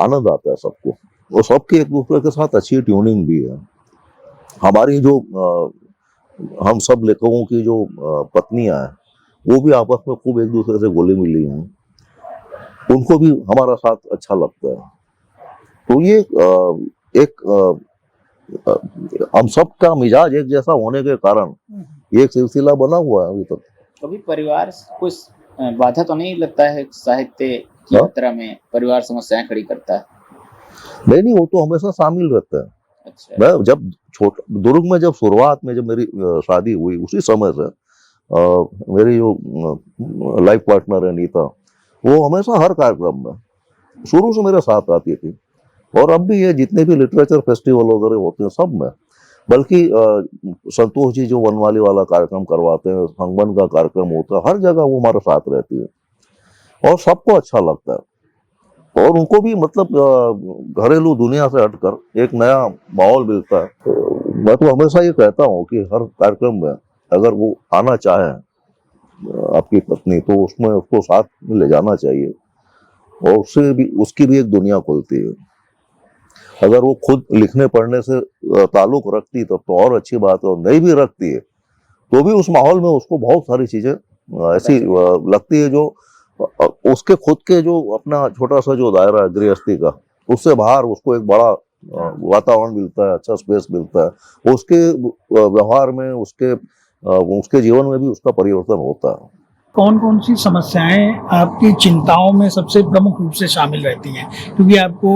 Speaker 3: आनंद आता है सबको, और सबकी एक दूसरे के साथ अच्छी ट्यूनिंग भी है। हमारी जो हम सब लेखकों की जो पत्नियां हैं वो भी आपस में खूब एक दूसरे से घुली मिली हैं, उनको भी हमारा साथ अच्छा लगता है। तो ये हम सब का मिजाज एक जैसा होने के कारण एक सिलसिला बना हुआ है अभी तक।
Speaker 2: कभी परिवार कुछ बाधा तो नहीं लगता है साहित्य की यात्रा में? परिवार समस्याएं खड़ी करता है?
Speaker 3: नहीं, वो तो हमेशा शामिल रहता है।
Speaker 2: अच्छा।
Speaker 3: मैं जब दुर्ग में जब शुरुआत में जब मेरी शादी हुई उसी समय से मेरी जो लाइफ पार्टनर है नीता, वो हमेशा हर कार्यक्रम में शुरू से मेरे साथ आती थी, और अब भी ये जितने भी लिटरेचर फेस्टिवल वगैरह होते हैं सब में, बल्कि संतोष जी जो वनमाली वाला कार्यक्रम करवाते हैं, संगमन का कार्यक्रम होता है, हर जगह वो हमारे साथ रहती है और सबको अच्छा लगता है। और उनको भी मतलब घरेलू दुनिया से हटकर एक नया माहौल मिलता है। तो मैं तो हमेशा ये कहता हूँ कि हर कार्यक्रम में अगर वो आना चाहे आपकी पत्नी तो उसमें उसको साथ में ले जाना चाहिए, और उसकी भी एक दुनिया खुलती है। अगर वो खुद लिखने पढ़ने से ताल्लुक रखती तब तो और अच्छी बात है, और नहीं भी रखती है तो भी उस माहौल में उसको बहुत सारी चीजें ऐसी लगती है जो उसके खुद के जो अपना छोटा सा जो दायरा है गृहस्थी का, उससे बाहर उसको एक बड़ा वातावरण मिलता है, अच्छा स्पेस मिलता है। उसके व्यवहार में उसके जीवन में भी उसका परिवर्तन होता है।
Speaker 4: कौन कौन सी समस्याएं आपकी चिंताओं में सबसे प्रमुख रूप से शामिल रहती हैं? क्योंकि आपको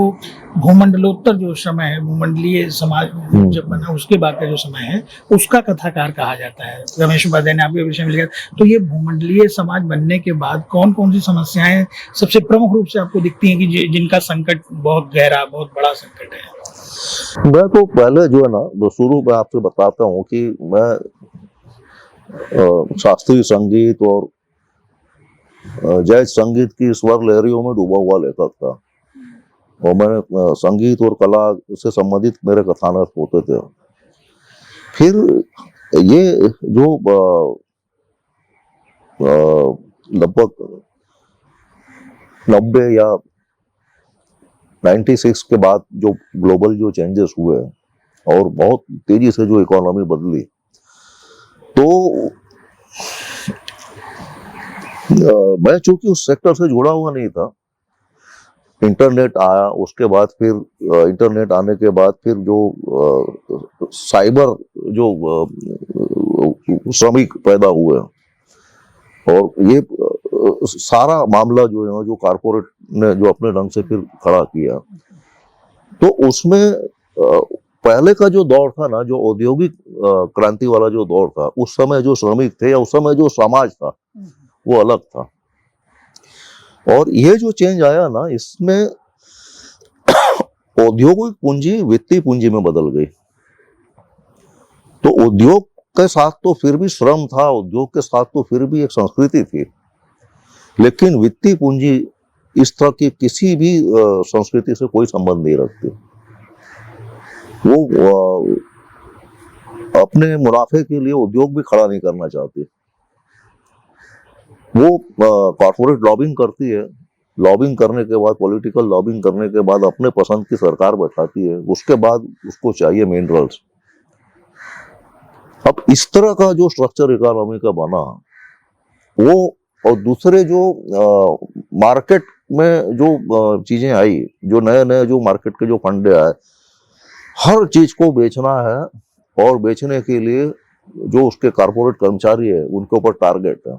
Speaker 4: भूमंडलोत्तर जो समय है, भूमंडलीय समाज जब बना उसके बाद का जो समय है उसका कथाकार कहा जाता है। रमेश उपाध्याय ने आपके विषय में लिखा। तो ये भूमंडलीय समाज बनने के बाद कौन कौन सी समस्याएं सबसे प्रमुख रूप से आपको दिखती हैं कि जिनका संकट बहुत गहरा, बहुत बड़ा संकट है?
Speaker 3: मैं तो पहले जो है ना शुरू में आपसे बताता हूँ कि मैं शास्त्रीय संगीत और जैज संगीत की स्वर लहरियों में डूबा हुआ लेखक था, और मैंने संगीत और कला से संबंधित मेरे कथानक होते थे। फिर ये जो लगभग 90 या 96 के बाद जो ग्लोबल जो चेंजेस हुए और बहुत तेजी से जो इकोनॉमी बदली, तो मैं चूंकि उस सेक्टर से जुड़ा हुआ नहीं था, इंटरनेट आया उसके बाद, फिर इंटरनेट आने के बाद फिर जो साइबर जो श्रमिक पैदा हुए और ये सारा मामला जो है जो कारपोरेट ने जो अपने ढंग से फिर खड़ा किया, तो उसमें पहले का जो दौर था ना, जो औद्योगिक क्रांति वाला जो दौर था, उस समय जो श्रमिक थे या उस समय जो समाज था वो अलग था। और ये जो चेंज आया ना, इसमें औद्योगिक पूंजी वित्तीय पूंजी में बदल गई। तो उद्योग के साथ तो फिर भी श्रम था, उद्योग के साथ तो फिर भी एक संस्कृति थी, लेकिन वित्तीय पूंजी इस तरह की किसी भी संस्कृति से कोई संबंध नहीं रखती। वो अपने मुनाफे के लिए उद्योग भी खड़ा नहीं करना चाहती। वो कॉर्पोरेट लॉबिंग करती है, लॉबिंग करने के बाद, पॉलिटिकल लॉबिंग करने के बाद अपने पसंद की सरकार बैठाती है, उसके बाद उसको चाहिए मिनरल्स। अब इस तरह का जो स्ट्रक्चर इकोनॉमी का बना वो, और दूसरे जो मार्केट में जो चीजें आई, जो नए नए जो मार्केट के जो फंडे आए, हर चीज को बेचना है, और बेचने के लिए जो उसके कॉर्पोरेट कर्मचारी है उनके ऊपर टारगेट है।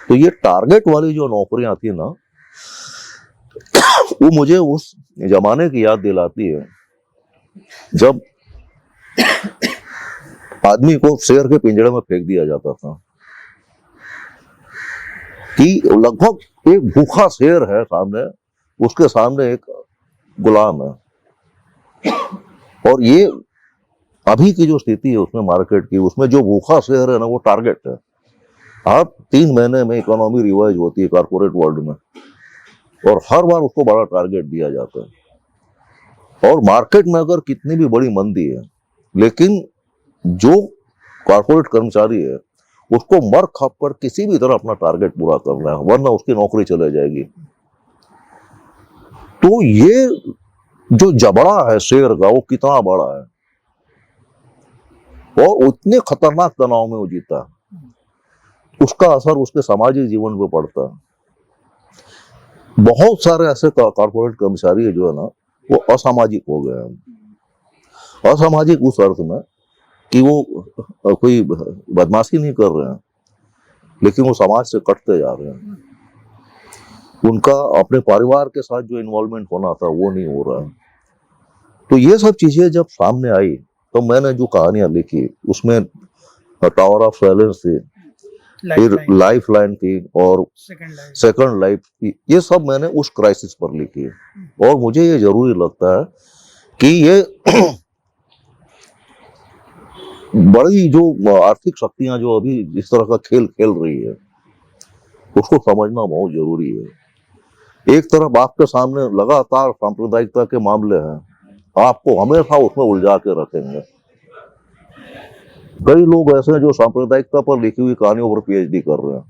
Speaker 3: तो ये टारगेट वाली जो नौकरियां थी ना, वो मुझे उस जमाने की याद दिलाती है जब आदमी को शेर के पिंजरे में फेंक दिया जाता था, कि लगभग एक भूखा शेर है सामने, उसके सामने एक गुलाम है। और ये अभी की जो स्थिति है उसमें मार्केट की, उसमें जो भूखा शेर है ना, वो टारगेट है। हर 3 महीने में इकोनॉमी रिवाइज होती है कॉर्पोरेट वर्ल्ड में, और हर बार उसको बड़ा टारगेट दिया जाता है। और मार्केट में अगर कितनी भी बड़ी मंदी है, लेकिन जो कॉर्पोरेट कर्मचारी है उसको मर खप कर किसी भी तरह अपना टारगेट पूरा करना है, वरना उसकी नौकरी चले जाएगी। तो ये जो जबड़ा है शेर का, वो कितना बड़ा है, और उतने खतरनाक तनाव में वो जीता है, उसका असर उसके सामाजिक जीवन पे पड़ता है। बहुत सारे ऐसे कॉर्पोरेट कर्मचारी जो है ना, वो असामाजिक हो गए हैं। असामाजिक उस अर्थ में कि वो कोई बदमाशी नहीं कर रहे हैं, लेकिन वो समाज से कटते जा रहे हैं। उनका अपने परिवार के साथ जो इन्वॉल्वमेंट होना था वो नहीं हो रहा है। तो ये सब चीजें जब सामने आई, तो मैंने जो कहानियां लिखी उसमें टावर ऑफ साइलेंस थी, फिर लाइफ लाइन थी, और सेकंड लाइफ थी। ये सब मैंने उस क्राइसिस पर लिखी है। और मुझे ये जरूरी लगता है कि ये बड़ी जो आर्थिक शक्तियां जो अभी इस तरह का खेल खेल रही है, उसको समझना बहुत जरूरी है। एक तरफ आपके सामने लगातार सांप्रदायिकता के मामले हैं, आपको हमेशा उसमें उलझा के रखेंगे। कई लोग ऐसे हैं जो सांप्रदायिकता पर लिखी हुई कहानियों पर पीएचडी कर रहे हैं।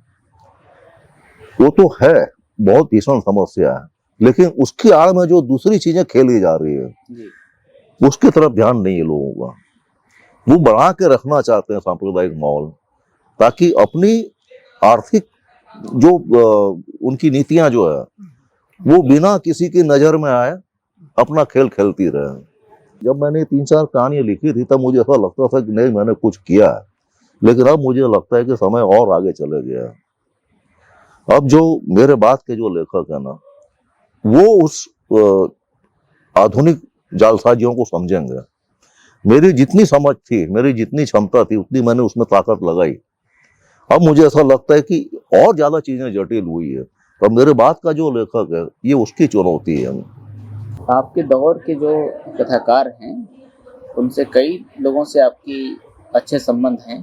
Speaker 3: वो तो है बहुत भीषण समस्या है, लेकिन उसकी आड़ में जो दूसरी चीजें खेली जा रही है उसकी तरफ ध्यान नहीं है लोगों का। वो बना के रखना चाहते हैं सांप्रदायिक माहौल, ताकि अपनी आर्थिक जो उनकी नीतियां जो है वो बिना किसी की नजर में आए अपना खेल खेलती रहे। जब मैंने 3-4 कहानियां लिखी थी तब मुझे ऐसा लगता था कि नहीं मैंने कुछ किया है, लेकिन अब मुझे लगता है कि समय और आगे चले गया। अब जो मेरे बाद के जो लेखक है ना, वो उस आधुनिक जालसाजियों को समझेंगे। मेरी जितनी समझ थी, मेरी जितनी क्षमता थी, उतनी मैंने उसमें ताकत लगाई। अब मुझे ऐसा लगता है कि और ज्यादा चीजें जटिल हुई है, और मेरे बाद का जो लेखक है ये उसकी चुनौती है।
Speaker 2: आपके दौर के जो कथाकार हैं उनसे कई लोगों से आपकी अच्छे संबंध हैं।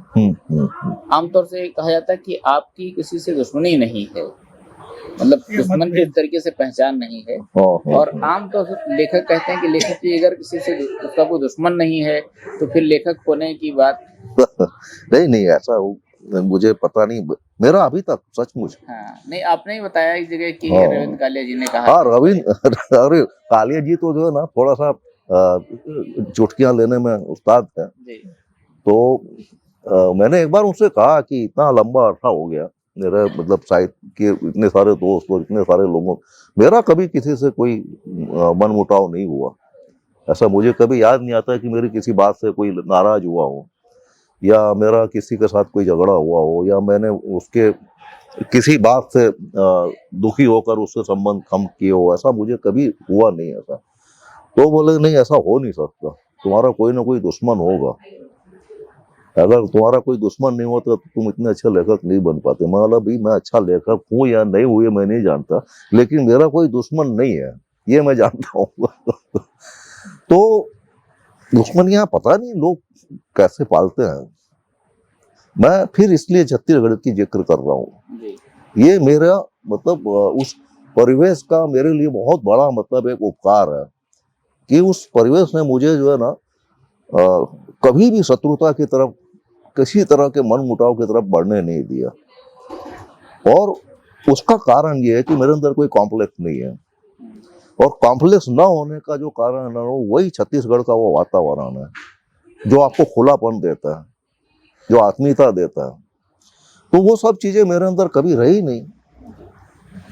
Speaker 2: आमतौर से कहा जाता है कि आपकी किसी से दुश्मनी नहीं है, मतलब दुश्मन की इस तरीके से पहचान नहीं है। और आमतौर से लेखक कहते हैं कि लेखक की अगर किसी से उसका कोई दुश्मन नहीं है तो फिर लेखक होने की बात
Speaker 3: नहीं ऐसा मुझे पता नहीं, मेरा अभी तक सचमुच।
Speaker 2: हाँ, नहीं आपने ही बताया एक जगह कि रविंद्र कालिया जी ने कहा।
Speaker 3: हाँ रविंद्र, अरे कालिया जी तो जो है ना थोड़ा सा चुटकियां लेने में उस्ताद है। तो मैंने एक बार उनसे कहा कि इतना लंबा अरसा हो गया मेरा, मतलब साहित्य के इतने सारे दोस्त और इतने सारे लोगों, मेरा कभी किसी से कोई मनमुटाव नहीं हुआ। ऐसा मुझे कभी याद नहीं आता कि मेरी किसी बात से कोई नाराज हुआ हो। या मेरा किसी के साथ कोई झगड़ा हुआ हो, या मैंने उसके किसी बात से दुखी होकर उससे संबंध कम किए हो, ऐसा मुझे कभी हुआ नहीं ऐसा। तो बोले नहीं, ऐसा हो नहीं सकता, तुम्हारा कोई ना कोई दुश्मन होगा, अगर तुम्हारा कोई दुश्मन नहीं होता तो तुम इतने अच्छे लेखक नहीं बन पाते। मैं बोला भाई मैं अच्छा लेखक हूँ या नहीं हूँ ये मैं नहीं जानता, लेकिन मेरा कोई दुश्मन नहीं है ये मैं जानता हूँ। तो दुश्मनियां पता नहीं लोग कैसे पालते हैं। मैं फिर इसलिए छत्तीसगढ़ की जिक्र कर रहा हूँ, ये मेरा मतलब उस परिवेश का मेरे लिए बहुत बड़ा मतलब एक उपकार है कि उस परिवेश ने मुझे जो है ना कभी भी शत्रुता की तरफ, किसी तरह के मन मुटाव की तरफ बढ़ने नहीं दिया। और उसका कारण ये है कि मेरे अंदर कोई कॉम्प्लेक्स नहीं है, और कॉम्प्लेक्स ना होने का जो कारण है वही छत्तीसगढ़ का वो वातावरण है जो आपको खुलापन देता है, जो आत्मीयता देता है। तो वो सब चीजें मेरे अंदर कभी रही नहीं,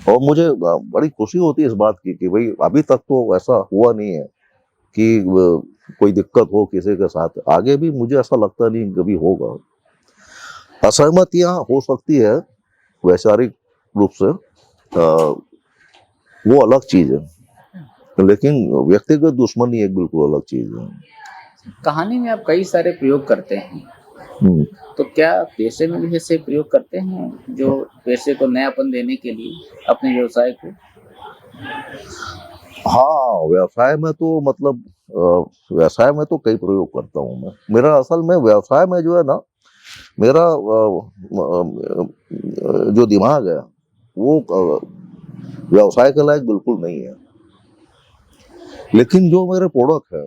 Speaker 3: और मुझे बड़ी खुशी होती है इस बात की कि भाई अभी तक तो ऐसा हुआ नहीं है कि कोई दिक्कत हो किसी के साथ, आगे भी मुझे ऐसा लगता नहीं कभी होगा। असहमतियां हो सकती है वैचारिक रूप से, वो अलग चीज है, लेकिन व्यक्तिगत दुश्मनी एक बिल्कुल अलग चीज है।
Speaker 2: कहानी में आप कई सारे प्रयोग करते हैं, तो क्या पेशे में भी ऐसे प्रयोग करते हैं जो पेशे को नयापन देने के लिए अपने व्यवसाय को?
Speaker 3: हाँ, व्यवसाय में तो मतलब व्यवसाय में तो कई प्रयोग करता हूँ मैं। मेरा असल में व्यवसाय में जो है ना, मेरा जो दिमाग है वो व्यवसाय के लायक बिल्कुल नहीं है, लेकिन जो मेरे प्रोडक्ट है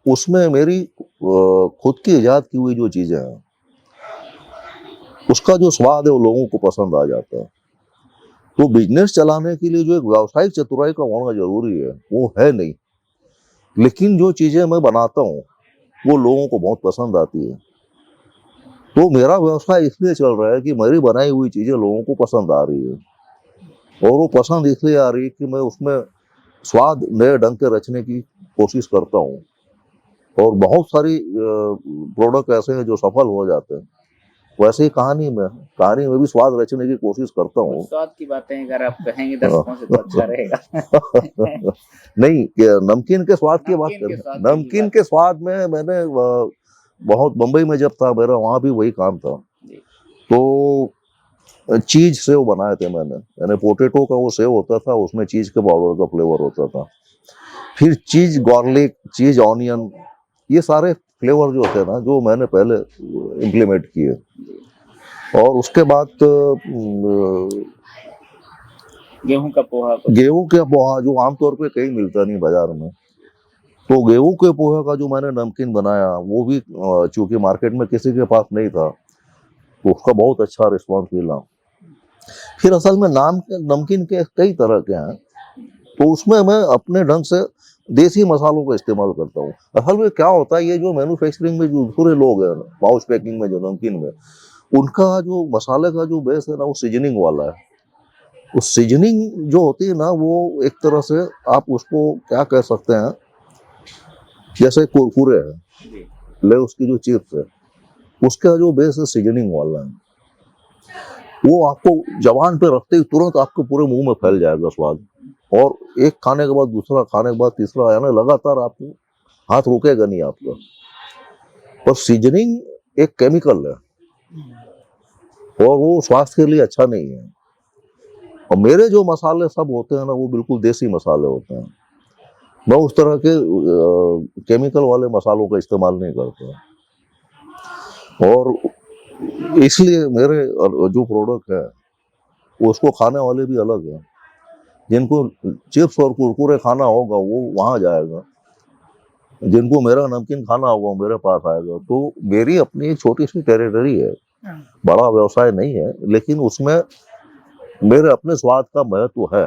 Speaker 3: उसमें मेरी खुद की इजाद की हुई जो चीजें हैं उसका जो स्वाद है वो लोगों को पसंद आ जाता है। तो बिजनेस चलाने के लिए जो एक व्यावसायिक चतुराई का होना जरूरी है वो है नहीं, लेकिन जो चीजें मैं बनाता हूँ वो लोगों को बहुत पसंद आती है। तो मेरा व्यवसाय इसलिए चल रहा है कि मेरी बनाई हुई चीजें लोगों को पसंद आ रही है, और वो पसंद इसलिए आ रही है कि मैं उसमें स्वाद नए ढंग के रचने की कोशिश करता हूँ, और बहुत सारी प्रोडक्ट ऐसे हैं जो सफल हो जाते हैं। वैसे ही कहानी में भी स्वाद रचने की कोशिश करता हूँ।
Speaker 2: स्वाद की बातें अगर आप कहेंगे दर्शकों से तो अच्छा रहेगा।
Speaker 3: नहीं, नमकीन के स्वाद की बात कर, नमकीन के स्वाद में मैंने बहुत, मुंबई में जब था मेरा वहां भी वही काम था। तो चीज सेव बनाए थे मैंने पोटैटो का वो सेव होता था, उसमें चीज के पाउडर का फ्लेवर होता था, फिर चीज गार्लिक, चीज ऑनियन, ये सारे फ्लेवर जो होते हैं ना जो मैंने पहले इम्प्लीमेंट किए। और उसके बाद
Speaker 2: गेहूं का
Speaker 3: पोहा जो आमतौर पे कहीं मिलता नहीं बाजार में, तो गेहूं के पोहा का जो मैंने नमकीन बनाया वो भी चूंकि मार्केट में किसी के पास नहीं था तो उसका बहुत अच्छा रिस्पॉन्स मिला। फिर असल में नमकीन के कई तरह के हैं, तो उसमें मैं अपने ढंग से देसी मसालों का इस्तेमाल करता हूँ। असल में क्या होता है, ये जो मैन्युफैक्चरिंग में जो पूरे लोग हैं पाउच पैकिंग में जो नमकीन में, उनका जो मसाले का जो बेस है ना वो सीजनिंग वाला है। उस सीजनिंग जो होती है ना वो एक तरह से आप उसको क्या कह सकते हैं, जैसे कुरकुरे है ले उसकी जो चिप्स है उसका जो बेस है सीजनिंग वाला है, वो आपको जबान पे रखते ही तुरंत आपके पूरे मुंह में फैल जाएगा स्वाद, और एक खाने के बाद दूसरा, खाने के बाद तीसरा, यानी लगातार आपको हाथ रुकेगा नहीं आपका। पर सीजनिंग एक केमिकल है और वो स्वास्थ्य के लिए अच्छा नहीं है। और मेरे जो मसाले सब होते हैं ना वो बिल्कुल देसी मसाले होते हैं, मैं उस तरह के केमिकल वाले मसालों का इस्तेमाल नहीं करता। और इसलिए मेरे जो प्रोडक्ट है उसको खाने वाले भी अलग हैं। जिनको चिप्स और कुरकुरे खाना होगा वो वहां जाएगा, जिनको मेरा नमकीन खाना होगा वो मेरे पास आएगा। तो मेरी अपनी एक छोटी सी टेरिटरी है, बड़ा व्यवसाय नहीं है, लेकिन उसमें मेरे अपने स्वाद का महत्व है।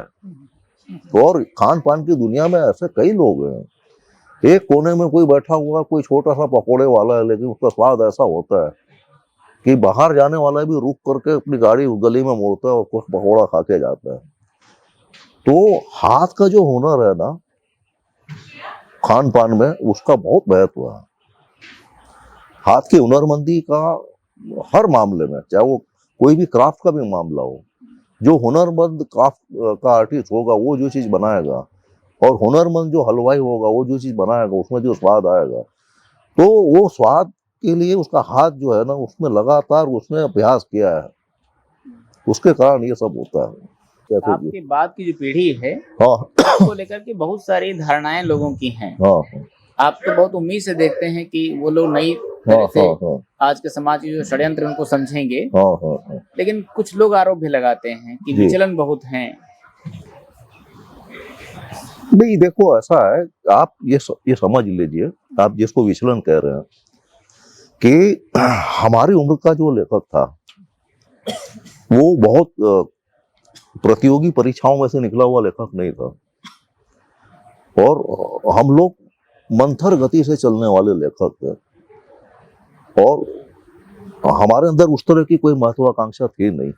Speaker 3: और खान पान की दुनिया में ऐसे कई लोग हैं, एक कोने में कोई बैठा हुआ कोई छोटा सा पकोड़े वाला है, लेकिन उसका स्वाद ऐसा होता है कि बाहर जाने वाला भी रुक करके अपनी गाड़ी गली में मोड़ता है और कुछ पकौड़ा खा के जाता है। तो हाथ का जो हुनर है ना खान पान में, उसका बहुत महत्व है। हाथ की हुनरमंदी का हर मामले में, चाहे वो कोई भी क्राफ्ट का भी मामला हो, जो हुनरमंद क्राफ्ट का आर्टिस्ट होगा वो जो चीज बनाएगा, और हुनरमंद जो हलवाई होगा वो जो चीज बनाएगा, उसमें जो स्वाद आएगा, तो वो स्वाद के लिए उसका हाथ जो है ना, उसमें लगातार उसने अभ्यास किया है, उसके कारण ये सब होता है। कहते हैं
Speaker 2: आपके बाद की जो पीढ़ी है
Speaker 3: हाँ
Speaker 2: उसको लेकर के बहुत सारी धारणाएं लोगों की हैं।
Speaker 3: हाँ
Speaker 2: आप तो बहुत उम्मीद से देखते हैं कि वो लोग नई
Speaker 3: हाँ
Speaker 2: तरह से
Speaker 3: हाँ
Speaker 2: आज के समाज के जो षड्यंत्र उनको समझेंगे,
Speaker 3: हाँ हाँ हाँ।
Speaker 2: लेकिन कुछ लोग आरोप भी लगाते हैं कि
Speaker 3: जी।
Speaker 2: विचलन बहुत हैं।
Speaker 3: नहीं देखो, ऐसा है, आप ये समझ लीजिए, आप जिसको विचलन कह रहे हैं, कि हमारी उम्र का जो लेखक था वो बहुत प्रतियोगी परीक्षाओं में से निकला हुआ लेखक नहीं था, और हम लोग मंथर गति से चलने वाले लेखक थे, और हमारे अंदर उस तरह की कोई महत्वाकांक्षा थी नहीं।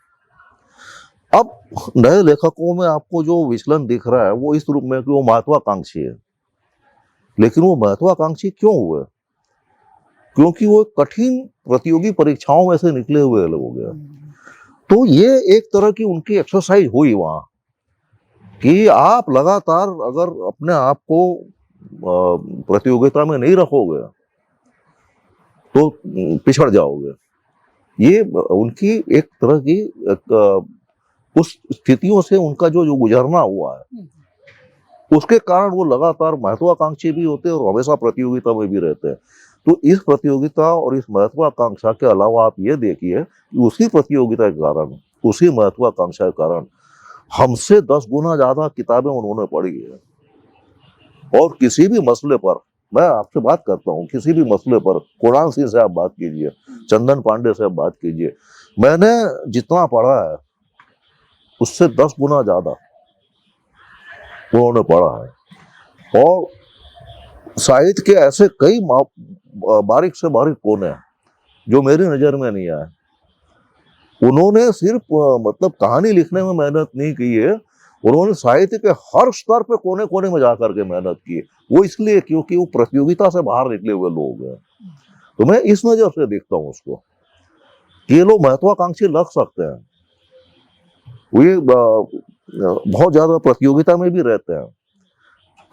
Speaker 3: अब नए लेखकों में आपको जो विचलन दिख रहा है वो इस रूप में कि वो महत्वाकांक्षी है, लेकिन वो महत्वाकांक्षी क्यों हुए? क्योंकि वो कठिन प्रतियोगी परीक्षाओं में से निकले हुए लोग हैं। तो ये एक तरह की उनकी एक्सरसाइज हुई वहां, कि आप लगातार अगर अपने आप को प्रतियोगिता में नहीं रखोगे तो पिछड़ जाओगे। ये उनकी एक तरह की उस स्थितियों से उनका जो गुजरना हुआ है, उसके कारण वो लगातार महत्वाकांक्षी भी होते हैं और हमेशा प्रतियोगिता में भी रहते हैं। तो इस प्रतियोगिता और इस महत्वाकांक्षा के अलावा आप ये देखिए कि उसी प्रतियोगिता के कारण, उसी महत्वाकांक्षा के कारण हमसे 10 गुना ज्यादा किताबें उन्होंने पढ़ी है, और किसी भी मसले पर, मैं आपसे बात करता हूँ, किसी भी मसले पर कुणाल सिंह से आप बात कीजिए, चंदन पांडे से आप बात कीजिए, मैंने जितना पढ़ा है उससे 10 गुना ज्यादा उन्होंने पढ़ा है। और साहित्य के ऐसे कई बारीक से बारीक कोने हैं जो मेरी नजर में नहीं आए। उन्होंने सिर्फ मतलब कहानी लिखने में मेहनत नहीं की है, उन्होंने साहित्य के हर स्तर पे कोने कोने में जाकर के मेहनत की है। वो इसलिए क्योंकि वो प्रतियोगिता से बाहर निकले हुए लोग हैं। तो मैं इस नजर से देखता हूँ उसको कि ये लोग महत्वाकांक्षी लग सकते हैं, ये बहुत ज्यादा प्रतियोगिता में भी रहते हैं,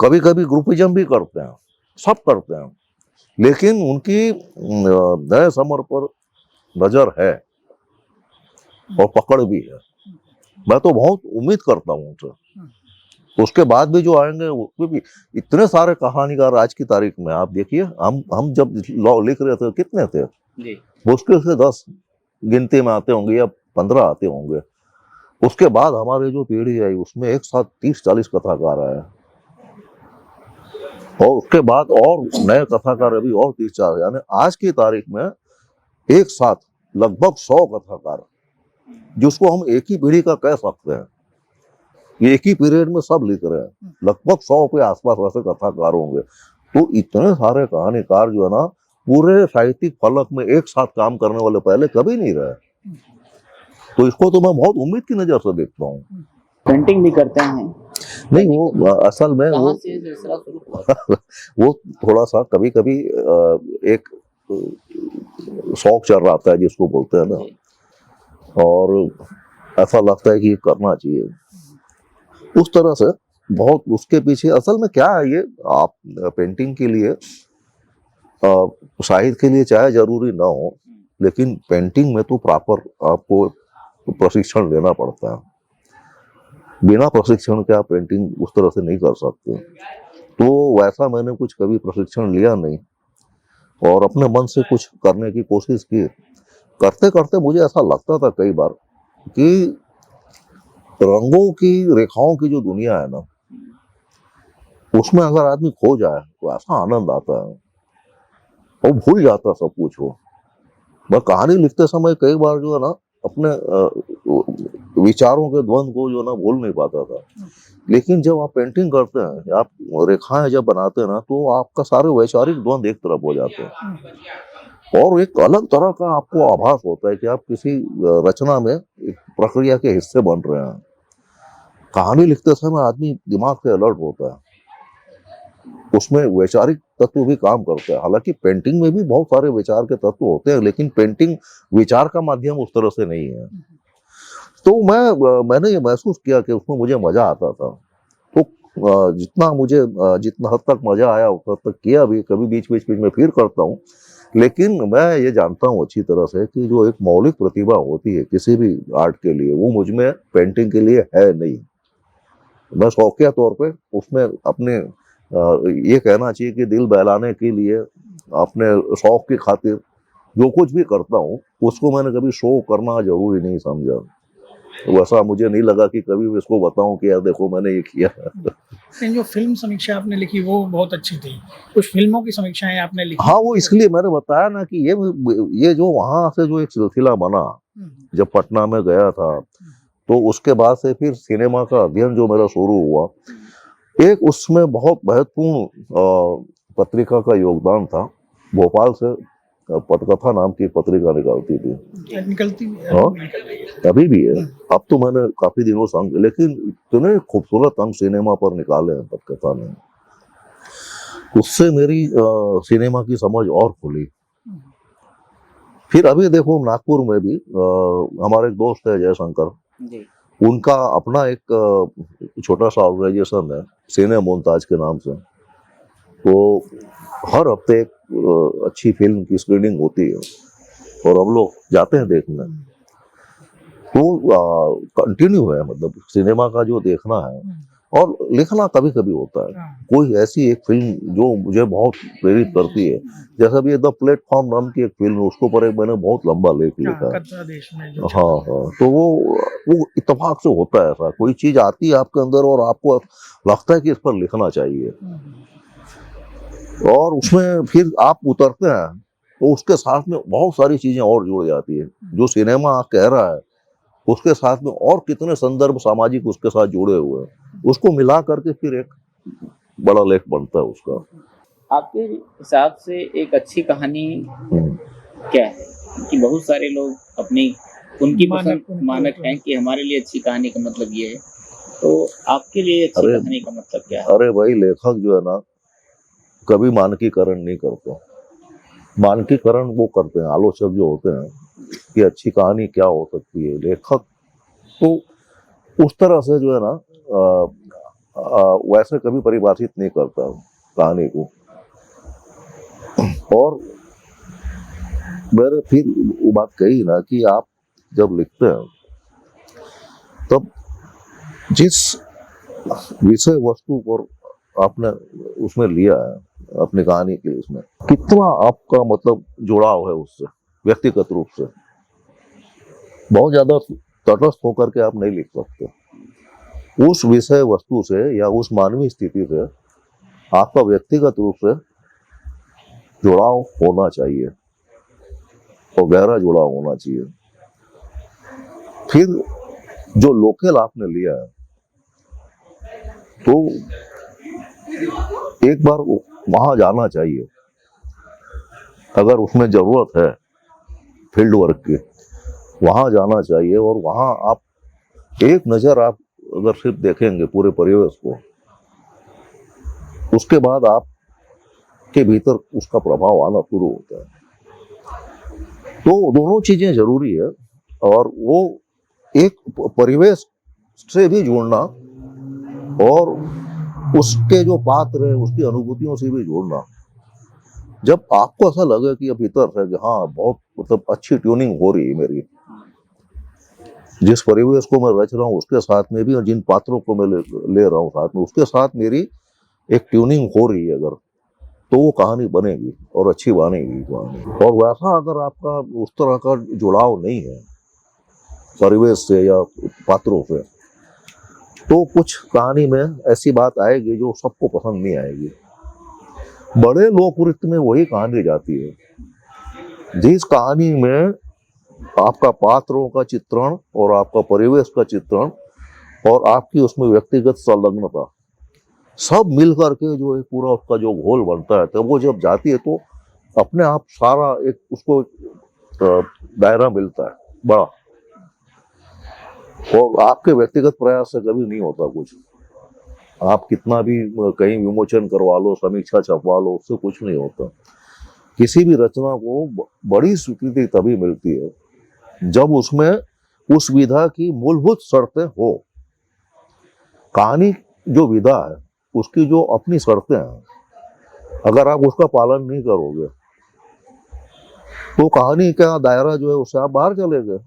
Speaker 3: कभी कभी ग्रुपिज्म भी करते हैं, सब करते हैं, लेकिन उनकी नए समर पर नजर है और पकड़ भी है। मैं तो बहुत उम्मीद करता हूँ उनसे। उसके बाद भी जो आएंगे उसमें भी इतने सारे कहानीकार आज की तारीख में, आप देखिए, हम जब लिख रहे थे कितने थे
Speaker 2: जी।
Speaker 3: मुश्किल से 10 गिनती में आते होंगे या 15 आते होंगे। उसके बाद हमारी जो पीढ़ी आई उसमें एक साथ 30-40 कथाकार आए, और उसके बाद और नए कथाकार अभी और 30-40, यानी आज की तारीख में एक साथ लगभग 100 कथाकार, जिसको हम एक ही पीढ़ी का कह सकते हैं। ये एक ही पीरियड में सब लिख रहे हैं, लगभग 100 के आसपास वैसे कथाकार होंगे। तो इतने सारे कहानीकार जो है ना, पूरे साहित्यिक फलक में एक साथ काम करने वाले पहले कभी नहीं रहे। तो इसको तो मैं बहुत उम्मीद की नजर से देखता हूँ।
Speaker 2: पेंटिंग भी करते हैं?
Speaker 3: नहीं, वो असल में
Speaker 2: कहाँ से ये सिलसिला शुरू हुआ?
Speaker 3: वो थोड़ा सा कभी कभी एक शौक चल रहा था जिसको बोलते हैं ना, और ऐसा लगता है कि ये करना चाहिए उस तरह से। बहुत उसके पीछे असल में क्या है, ये आप पेंटिंग के लिए साहित्य के लिए चाहे जरूरी ना हो, लेकिन पेंटिंग में तो प्रॉपर आपको प्रशिक्षण लेना पड़ता है। बिना प्रशिक्षण के आप पेंटिंग उस तरह से नहीं कर सकते। तो वैसा मैंने कुछ कभी प्रशिक्षण लिया नहीं, और अपने मन से कुछ करने की कोशिश की। करते करते मुझे ऐसा लगता था कई बार कि रंगों की, रेखाओं की जो दुनिया है ना, उसमें अगर आदमी खो जाए तो ऐसा आनंद आता है, वो भूल जाता सब कुछ। हो मैं कहानी लिखते समय कई बार जो है ना अपने विचारों के द्वंद को जो है ना भूल नहीं पाता था, लेकिन जब आप पेंटिंग करते हैं, आप रेखाएं जब बनाते हैं ना, तो आपका सारे वैचारिक द्वंद एक तरफ हो जाते हैं, और एक अलग तरह का आपको आभास होता है कि आप किसी रचना में एक प्रक्रिया के हिस्से बन रहे हैं। कहानी लिखते समय आदमी दिमाग से अलर्ट होता है, उसमें वैचारिक तत्व भी काम करता है। हालांकि पेंटिंग में भी बहुत सारे विचार के तत्व होते हैं, लेकिन पेंटिंग विचार का माध्यम उस तरह से नहीं है। तो मैंने ये महसूस किया कि उसमें मुझे मजा आता था। तो जितना हद तक मजा आया उस हद तक किया भी, कभी बीच बीच में फिर करता हूँ। लेकिन मैं ये जानता हूँ अच्छी तरह से कि जो एक मौलिक प्रतिभा होती है किसी भी आर्ट के लिए, वो मुझ में पेंटिंग के लिए है नहीं। मैं शौकिया तौर पे उसमें अपने ये कहना चाहिए कि दिल बहलाने के लिए, अपने शौक की खातिर जो कुछ भी करता हूँ उसको मैंने कभी शो करना जरूरी नहीं समझा। वैसा मुझे नहीं लगा कि कभी भी इसको बताऊं कि यार देखो मैंने ये किया।
Speaker 4: लेकिन जो फिल्म समीक्षा आपने लिखी वो बहुत अच्छी थी, कुछ फिल्मों की समीक्षाएं आपने लिखी।
Speaker 3: हाँ, वो इसलिए मैंने बताया ना कि ये जो वहां से जो एक सिलसिला बना, जब पटना में गया था तो उसके बाद से फिर सिनेमा का अध्ययन जो मेरा शुरू हुआ, एक उसमें बहुत महत्वपूर्ण पत्रिका का योगदान था। भोपाल से पटकथा नाम की पत्रिका निकलती थी।
Speaker 4: निकलती भी है,
Speaker 3: हाँ,
Speaker 4: निकल रही है।
Speaker 3: अभी भी है। अब तो मैंने काफी दिनों से लेकिन इतने खूबसूरत अंक सिनेमा पर निकाले हैं पटकथा ने, उससे मेरी सिनेमा की समझ और खुली। फिर अभी देखो नागपुर में भी हमारे एक दोस्त है जयशंकर
Speaker 2: जी।
Speaker 3: उनका अपना एक छोटा सा ऑर्गेनाइजेशन है सिने मोन्ताज के नाम से। तो हर हफ्ते एक अच्छी फिल्म की स्क्रीनिंग होती है और हम लोग जाते हैं देखने। तो कंटिन्यू है, मतलब सिनेमा का जो देखना है और लिखना कभी कभी होता है। कोई ऐसी एक फिल्म जो मुझे बहुत प्रेरित करती है, जैसा भी द प्लेटफॉर्म नाम की एक फिल्म है, उसके ऊपर एक मैंने बहुत लंबा लेख लिखा है। हाँ हाँ, तो वो इत्तेफाक से होता है ऐसा, कोई चीज आती है आपके अंदर और आपको लगता है कि इस पर लिखना चाहिए, और उसमें फिर आप उतरते हैं तो उसके साथ में बहुत सारी चीजें और जुड़ जाती है। जो सिनेमा कह रहा है उसके साथ में और कितने संदर्भ सामाजिक उसके साथ जुड़े हुए हैं, उसको मिला करके फिर एक बड़ा लेख बनता है उसका।
Speaker 2: आपके हिसाब से एक अच्छी कहानी क्या है? कि बहुत सारे लोग अपनी उनकी पसंद मानक हैं कि हमारे लिए अच्छी कहानी का मतलब ये है, तो आपके लिए अच्छी कहानी का मतलब क्या है?
Speaker 3: अरे भाई, लेखक जो है ना कभी मानकीकरण नहीं करते। मानकीकरण वो करते हैं आलोचक जो होते हैं कि अच्छी कहानी क्या हो सकती है। लेखक तो उस तरह से जो है ना वैसे कभी परिभाषित नहीं करता कहानी को। और मैंने फिर वो बात कही ना कि आप जब लिखते हैं तब जिस विषय वस्तु पर आपने उसमें लिया है अपनी कहानी के लिए, उसमें कितना आपका मतलब जुड़ाव है उससे व्यक्तिगत रूप से, बहुत ज्यादा तटस्थ होकर के आप नहीं लिख सकते। उस विषय वस्तु से या उस मानवीय स्थिति से आपका व्यक्तिगत रूप से जुड़ाव होना चाहिए और गहरा जुड़ाव होना चाहिए। फिर जो लोकल आपने लिया है तो एक बार वहां जाना चाहिए, अगर उसमें जरूरत है फील्ड वर्क की, वहां जाना चाहिए। और वहां आप एक नजर आप अगर सिर्फ देखेंगे पूरे परिवेश को, उसके बाद आप के भीतर उसका प्रभाव आना शुरू होता है। तो दोनों चीजें जरूरी है, और वो एक परिवेश से भी जुड़ना और उसके जो पात्र है उसकी अनुभूतियों से भी जुड़ना। जब आपको ऐसा लगे कि अब भीतर है कि हाँ बहुत मतलब अच्छी ट्यूनिंग हो रही है मेरी, जिस परिवेश को मैं रच रहा हूँ उसके साथ में भी, और जिन पात्रों को मैं ले रहा हूँ साथ में, उसके साथ मेरी एक ट्यूनिंग हो रही है अगर, तो वो कहानी बनेगी और अच्छी बनेगी कहानी। और वैसा अगर आपका उस तरह का जुड़ाव नहीं है परिवेश से या पात्रों से, तो कुछ कहानी में ऐसी बात आएगी जो सबको पसंद नहीं आएगी। बड़े लोकवृत्त में वही कहानी जाती है जिस कहानी में आपका पात्रों का चित्रण और आपका परिवेश का चित्रण और आपकी उसमें व्यक्तिगत संलग्नता सब मिल करके जो एक पूरा उसका जो घोल बनता है, तो वो जब जाती है तो अपने आप सारा एक उसको दायरा मिलता है बड़ा, और आपके व्यक्तिगत प्रयास से कभी नहीं होता कुछ। आप कितना भी कहीं विमोचन करवा लो, समीक्षा छपवा लो, उससे कुछ नहीं होता। किसी भी रचना को बड़ी स्वीकृति तभी मिलती है जब उसमें उस विधा की मूलभूत शर्तें हो। कहानी जो विधा है उसकी जो अपनी शर्तें हैं, अगर आप उसका पालन नहीं करोगे तो कहानी का दायरा जो है उससे आप बाहर चले गए।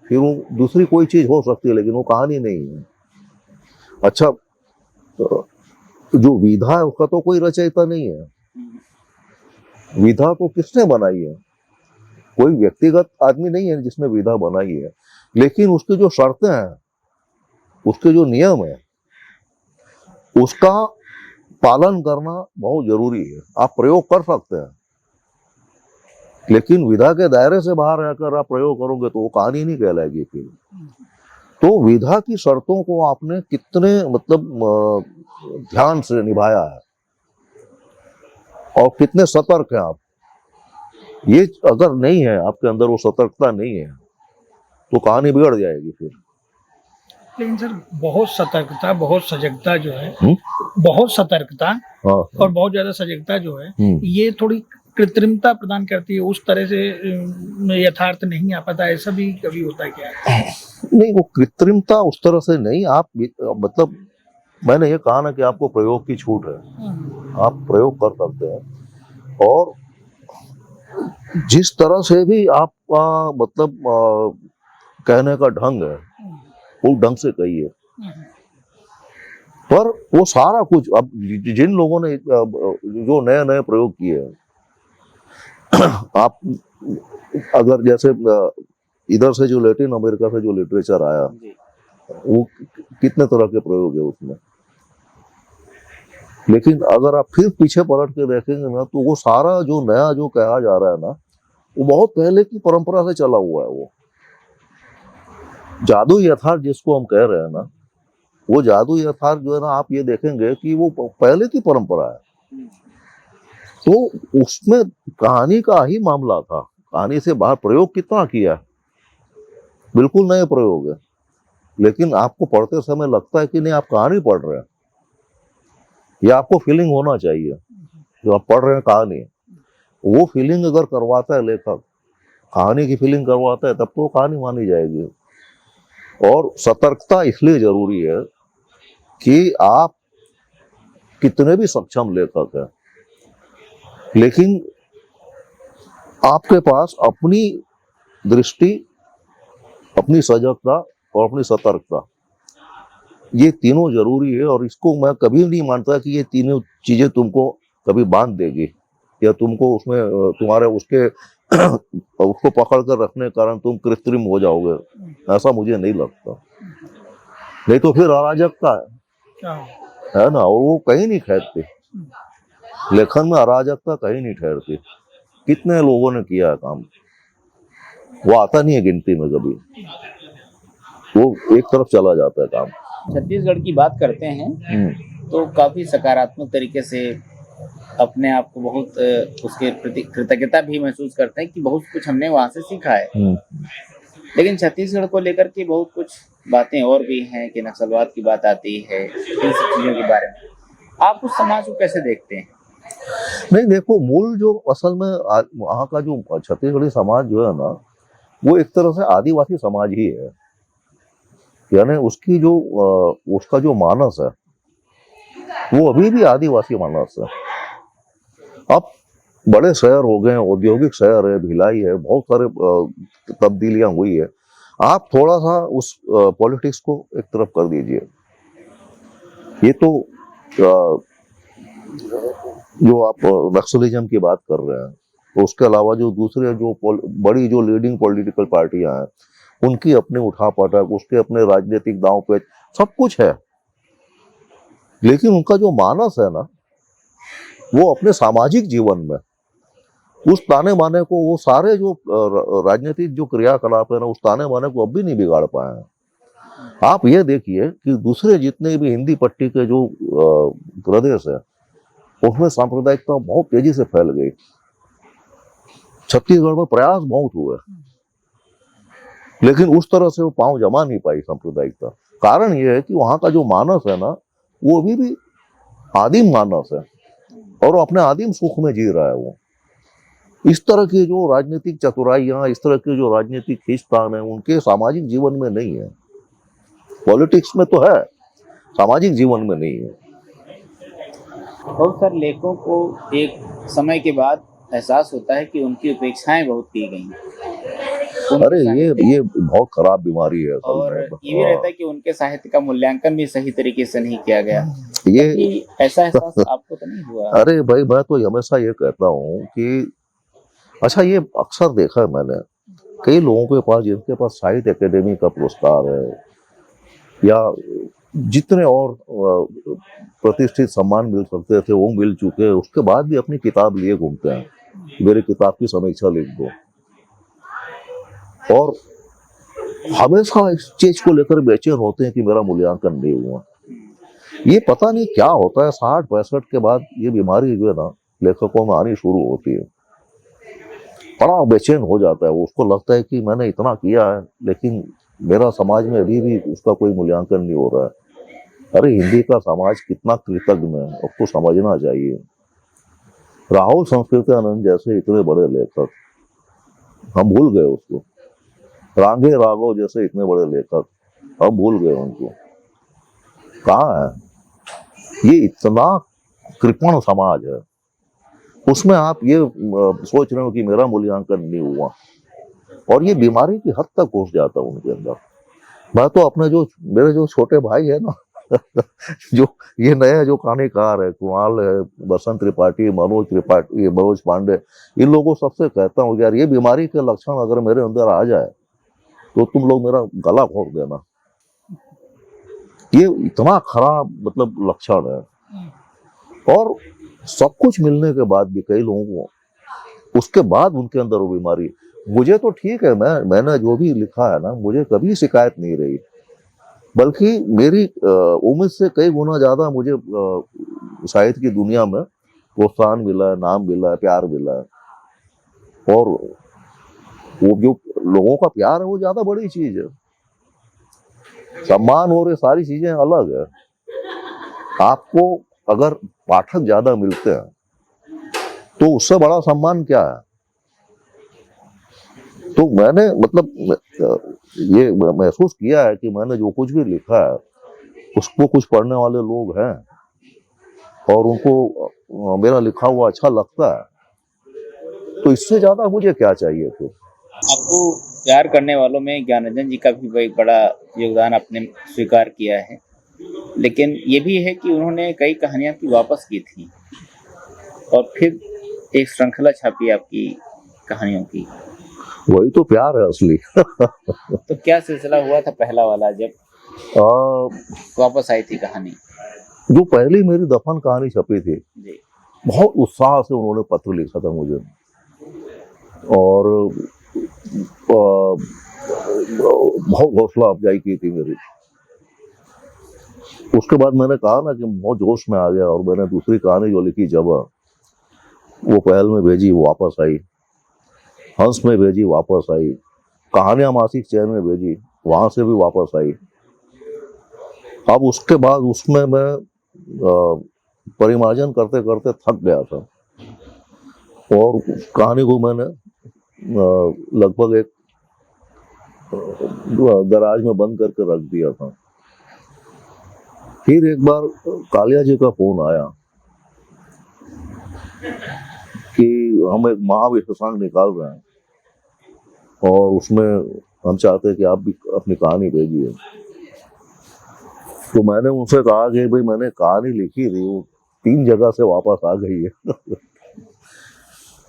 Speaker 3: फिर वो दूसरी कोई चीज हो सकती है लेकिन वो कहानी नहीं है। अच्छा, जो विधा है उसका तो कोई रचयिता नहीं है। विधा को किसने बनाई है? कोई व्यक्तिगत आदमी नहीं है जिसने विधा बनाई है, लेकिन उसकी जो शर्तें हैं, उसके जो नियम है, उसका पालन करना बहुत जरूरी है। आप प्रयोग कर सकते हैं लेकिन विधा के दायरे से बाहर रहकर आप प्रयोग करोगे तो वो कहानी नहीं कहलाएगी फिर। तो विधा की शर्तों को आपने कितने ध्यान से निभाया है और कितने सतर्क हैं आप। ये अगर नहीं है आपके अंदर, वो सतर्कता नहीं है, तो कहानी बिगड़ जाएगी फिर।
Speaker 4: लेकिन सर बहुत सतर्कता, बहुत सजगता जो है, बहुत सतर्कता और बहुत ज्यादा सजगता जो है, ये थोड़ी कृत्रिमता प्रदान करती है। उस तरह से यथार्थ नहीं आ पाता, ऐसा भी कभी होता है क्या?
Speaker 3: नहीं, वो कृत्रिमता उस तरह से नहीं। आप मैंने ये कहा ना कि आपको प्रयोग की छूट है, आप प्रयोग कर सकते हैं और जिस तरह से भी आपका कहने का ढंग है वो ढंग से कहिए। पर वो सारा कुछ अब जिन लोगों ने जो नए नए प्रयोग किए हैं, आप अगर जैसे इधर से जो लैटिन अमेरिका से जो लिटरेचर आया, वो कितने तरह के प्रयोग है उसमें। लेकिन अगर आप फिर पीछे पलट के देखेंगे ना, तो वो सारा जो नया जो कहा जा रहा है ना, वो बहुत पहले की परंपरा से चला हुआ है। वो जादू यथार्थ जिसको हम कह रहे हैं ना, वो जादू यथार्थ जो है ना, आप ये देखेंगे कि वो पहले की परंपरा है। तो उसमें कहानी का ही मामला था। कहानी से बाहर प्रयोग कितना किया, बिल्कुल नए प्रयोग है। लेकिन आपको पढ़ते समय लगता है कि नहीं, आप कहानी पढ़ रहे हैं। या आपको फीलिंग होना चाहिए जो आप पढ़ रहे हैं कहानी, वो फीलिंग अगर करवाता है लेखक, कहानी की फीलिंग करवाता है, तब तो कहानी मानी जाएगी। और सतर्कता इसलिए जरूरी है कि आप कितने भी सक्षम लेखक हैं, लेकिन आपके पास अपनी दृष्टि, अपनी सजगता और अपनी सतर्कता, ये तीनों जरूरी है। और इसको मैं कभी नहीं मानता कि ये तीनों चीजें तुमको कभी बांध देगी या तुमको उसमें तुम्हारे उसको पकड़ कर रखने के कारण तुम कृत्रिम हो जाओगे, ऐसा मुझे नहीं लगता। नहीं तो फिर अराजकता है ना, और वो कहीं नहीं ठहरती। लेखन में अराजकता कहीं नहीं ठहरती। कितने लोगों ने किया है काम, वो आता नहीं है गिनती में कभी, वो एक तरफ चला जाता है काम।
Speaker 2: छत्तीसगढ़ की बात करते हैं तो काफी सकारात्मक तरीके से अपने आप को बहुत उसके प्रति कृतज्ञता भी महसूस करते हैं कि बहुत कुछ हमने वहां से सीखा है। लेकिन छत्तीसगढ़ को लेकर के बहुत कुछ बातें और भी हैं कि नक्सलवाद की बात आती है, इन सब चीजों के बारे में आप उस समाज को कैसे देखते हैं?
Speaker 3: नहीं, देखो, मूल जो असल में वहाँ का जो छत्तीसगढ़ी समाज जो है ना, वो एक तरह से आदिवासी समाज ही है। यानी उसकी जो उसका जो मानस है वो अभी भी आदिवासी मानस है। अब बड़े शहर हो गए, औद्योगिक शहर है, भिलाई है, बहुत सारे तब्दीलियां हुई है। आप थोड़ा सा उस पॉलिटिक्स को एक तरफ कर दीजिए। ये तो जो आप नक्सलिज्म की बात कर रहे हैं, तो उसके अलावा जो दूसरे जो बड़ी जो लीडिंग पॉलिटिकल पार्टियां हैं, उनकी अपने उठापटक, उसके अपने राजनीतिक दांव पेच सब कुछ है। लेकिन उनका जो मानस है ना, वो अपने सामाजिक जीवन में उस ताने माने को, वो सारे जो राजनीतिक जो क्रियाकलाप है ना, उस ताने माने को अब भी नहीं बिगाड़ पाए हैं। आप ये देखिए कि दूसरे जितने भी हिंदी पट्टी के जो प्रदेश है, उसमें सांप्रदायिकता बहुत तेजी से फैल गई। छत्तीसगढ़ में प्रयास बहुत हुए, लेकिन उस तरह से वो पांव जमा नहीं पाई सांप्रदायिकता। कारण ये है कि वहां का जो मानस है ना, वो अभी भी आदिम मानस है और वो अपने आदिम सुख में जी रहा है। वो इस तरह की जो राजनीतिक चतुराइयां, इस तरह की जो राजनीतिक खींचतान है, उनके सामाजिक जीवन में नहीं है। पॉलिटिक्स में तो है, सामाजिक जीवन में नहीं है।
Speaker 2: बहुत सारे लेखकों को एक समय के बाद एहसास होता है कि उनकी उपेक्षाएं बहुत की गई।
Speaker 3: अरे ये बहुत खराब बीमारी है असल
Speaker 2: और
Speaker 3: में।
Speaker 2: ये भी रहता है कि उनके साहित्य का मूल्यांकन भी सही तरीके से नहीं किया गया।
Speaker 3: ये
Speaker 2: ऐसा एहसास आपको तो नहीं हुआ?
Speaker 3: अरे भाई, मैं तो हमेशा ये कहता हूँ कि अच्छा, ये अक्सर देखा है मैंने, कई लोगों के पास जिनके पास साहित्य अकेडमी का पुरस्कार है या जितने और प्रतिष्ठित सम्मान मिल सकते थे वो मिल चुके हैं, उसके बाद भी अपनी किताब लिए घूमते हैं, मेरी किताब की समीक्षा लिख दो, और हमेशा इस चीज को लेकर बेचैन होते हैं कि मेरा मूल्यांकन नहीं हुआ। ये पता नहीं क्या होता है, 60-65 के बाद ये बीमारी जो है ना लेखकों में आनी शुरू होती है। बड़ा बेचैन हो जाता है वो, उसको लगता है कि मैंने इतना किया है लेकिन मेरा समाज में अभी भी उसका कोई मूल्यांकन नहीं हो रहा है। अरे हिंदी का समाज कितना कृतज्ञ है, उसको समझना चाहिए। राहुल संस्कृतानंद जैसे इतने बड़े लेखक हम भूल गए उसको, रांगे राघव जैसे इतने बड़े लेखक हम भूल गए उनको, कहाँ है? ये इतना कृपण समाज है, उसमें आप ये सोच रहे हो कि मेरा मूल्यांकन नहीं हुआ, और ये बीमारी की हद तक घुस जाता है उनके अंदर। मैं तो अपने मेरे जो छोटे भाई है ना जो ये नया जो कहानीकार है, कुणाल है, बसंत त्रिपाठी, मनोज पांडे, इन लोगों सबसे कहता हूँ यार, ये बीमारी के लक्षण अगर मेरे अंदर आ जाए तो तुम लोग मेरा गला घोट देना। ये इतना खराब मतलब लक्षण है। और सब कुछ मिलने के बाद भी कई लोगों को उसके बाद उनके अंदर वो बीमारी। मुझे तो ठीक है, मैंने जो भी लिखा है ना, मुझे कभी शिकायत नहीं रही, बल्कि मेरी उम्मीद से कई गुना ज्यादा मुझे साहित्य की दुनिया में प्रोत्साहन मिला है, नाम मिला है, प्यार मिला है। और वो जो लोगों का प्यार है वो ज्यादा बड़ी चीज है। सम्मान और ये सारी चीजें अलग है। आपको अगर पाठक ज्यादा मिलते हैं तो उससे बड़ा सम्मान क्या है? तो मैंने मतलब ये महसूस किया है कि मैंने जो कुछ भी लिखा है उसको कुछ पढ़ने वाले लोग हैं और उनको मेरा लिखा हुआ अच्छा लगता है, तो इससे ज्यादा मुझे क्या चाहिए फिर।
Speaker 2: आपको प्यार करने वालों में ज्ञानरंजन जी का भी एक बड़ा योगदान आपने स्वीकार किया है, लेकिन ये भी है कि उन्होंने कई कहानियां आपकी वापस की थी और फिर एक श्रृंखला छापी आपकी कहानियों की।
Speaker 3: वही तो प्यार है असली।
Speaker 2: तो क्या सिलसिला हुआ था पहला वाला जब वापस आई थी कहानी?
Speaker 3: जो पहली मेरी दफन कहानी छपी थी
Speaker 2: जी,
Speaker 3: बहुत उत्साह से उन्होंने पत्र लिखा था मुझे, और बहुत हौसला अफजाई की थी मेरी। उसके बाद मैंने कहा ना कि बहुत जोश में आ गया और मैंने दूसरी कहानी जो लिखी जब वो पहल में भेजी, वापस आई, हंस में भेजी, वापस आई, कहानियां मासिक चैन में भेजी, वहां से भी वापस आई। अब उसके बाद उसमें मैं परिमार्जन करते करते थक गया था और कहानी को मैंने लगभग एक गराज में बंद करके रख दिया था। फिर एक बार कालिया जी का फोन आया कि हम एक महाविश्वांग निकाल रहे हैं और उसमें हम चाहते हैं कि आप भी अपनी कहानी भेजिए। तो मैंने उनसे कहा कि भाई मैंने कहानी लिखी थी, वो 3 जगह से वापस आ गई है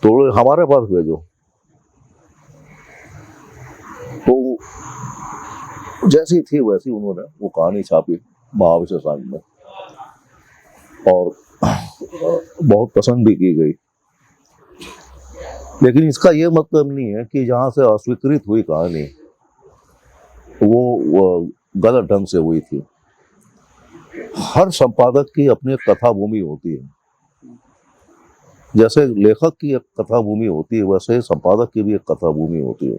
Speaker 3: तो हमारे पास भेजो। तो जैसी थी वैसी उन्होंने वो कहानी छापी महाविश्वांग में और बहुत पसंद भी की गई। लेकिन इसका ये मतलब नहीं है कि जहां से अस्वीकृत हुई कहानी वो गलत ढंग से हुई थी। हर संपादक की अपनी एक कथा भूमि होती है, जैसे लेखक की एक कथा भूमि होती है वैसे ही संपादक की भी एक कथा भूमि होती है।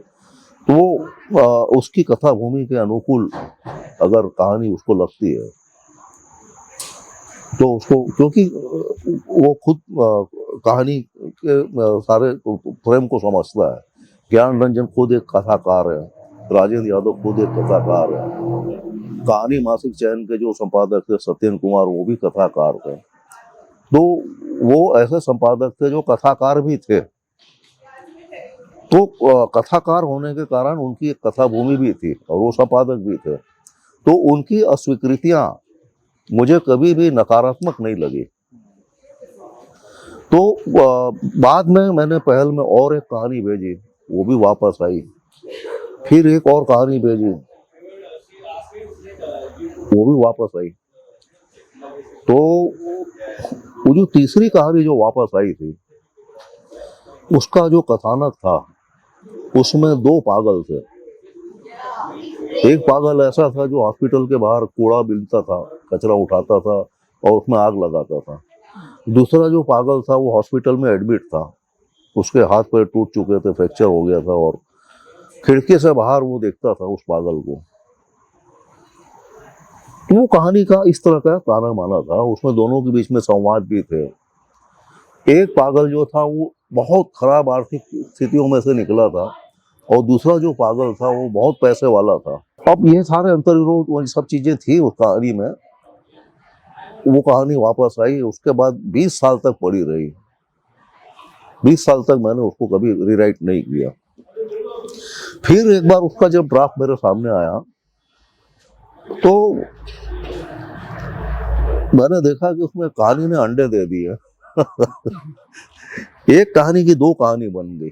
Speaker 3: तो उसकी कथा भूमि के अनुकूल अगर कहानी उसको लगती है तो उसको, क्योंकि वो खुद कहानी के सारे फ्रेम को समझता है। ज्ञान रंजन खुद एक कथाकार है, राजेंद्र यादव खुद एक कथाकार है, कहानी मासिक चैन के जो संपादक थे सत्येंद्र कुमार वो भी कथाकार थे। तो वो ऐसे संपादक थे जो कथाकार भी थे। तो कथाकार होने के कारण उनकी एक कथा भूमि भी थी और वो संपादक भी थे। तो उनकी अस्वीकृतियां मुझे कभी भी नकारात्मक नहीं लगी। तो बाद में मैंने पहल में और एक कहानी भेजी, वो भी वापस आई। फिर एक और कहानी भेजी, वो भी वापस आई। तो वो जो तीसरी कहानी जो वापस आई थी, उसका जो कथानक था उसमें दो पागल थे। एक पागल ऐसा था जो हॉस्पिटल के बाहर कूड़ा बीनता था, कचरा उठाता था और उसमें आग लगाता था। दूसरा जो पागल था वो हॉस्पिटल में एडमिट था, उसके हाथ पैर टूट चुके थे, फ्रैक्चर हो गया था और खिड़की से बाहर वो देखता था उस पागल को। तो वो कहानी का इस तरह का ताना माना था, उसमें दोनों के बीच में संवाद भी थे। एक पागल जो था वो बहुत खराब आर्थिक स्थितियों में से निकला था और दूसरा जो पागल था वो बहुत पैसे वाला था। अब ये सारे अंतर्विरोध वो सब चीजें थी उस कहानी में। वो कहानी वापस आई, उसके बाद 20 साल तक पड़ी रही। 20 साल तक मैंने उसको कभी रीराइट नहीं किया। फिर एक बार उसका जब ड्राफ्ट मेरे सामने आया तो मैंने देखा कि उसमें कहानी ने अंडे दे दिए। एक कहानी की दो कहानी बन गई।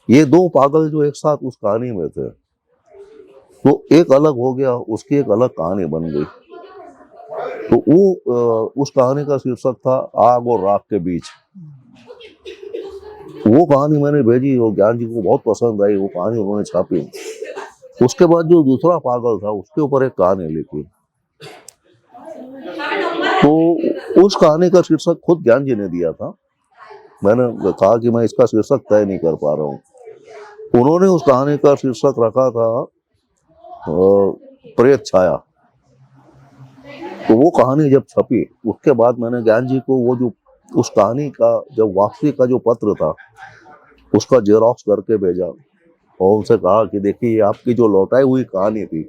Speaker 3: ये दो पागल जो एक साथ उस कहानी में थे, तो एक अलग हो गया, उसकी एक अलग कहानी बन गई। तो वो उस कहानी का शीर्षक था आग और राख के बीच। वो कहानी मैंने भेजी और ज्ञान जी को बहुत पसंद आई, वो कहानी उन्होंने छापी। उसके बाद जो दूसरा पागल था उसके ऊपर एक कहानी लिखी। तो उस कहानी का शीर्षक खुद ज्ञान जी ने दिया था। मैंने कहा कि मैं इसका शीर्षक तय नहीं कर पा रहा हूँ। उन्होंने उस कहानी का शीर्षक रखा था प्रेत छाया। तो वो कहानी जब छपी उसके बाद मैंने ज्ञान जी को वो जो उस कहानी का जब वापसी का जो पत्र था उसका जेरॉक्स करके भेजा और उनसे कहा कि देखिए आपकी जो लौटाई हुई कहानी थी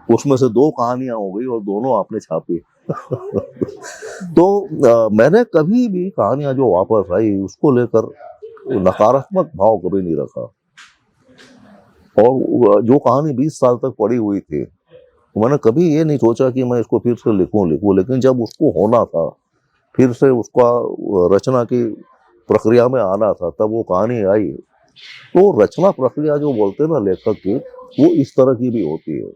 Speaker 3: उसमें से दो कहानियां हो गई और दोनों आपने छापी। तो मैंने कभी भी कहानियां जो वापस आई उसको लेकर नकारात्मक भाव कभी नहीं रखा। और जो कहानी 20 साल तक पड़ी हुई थी मैंने कभी ये नहीं सोचा कि मैं इसको फिर से लिखूं, लेकिन जब उसको होना था, फिर से उसका रचना की प्रक्रिया में आना था, तब वो कहानी आई। तो रचना प्रक्रिया जो बोलते हैं ना लेखक की, वो इस तरह की भी होती है।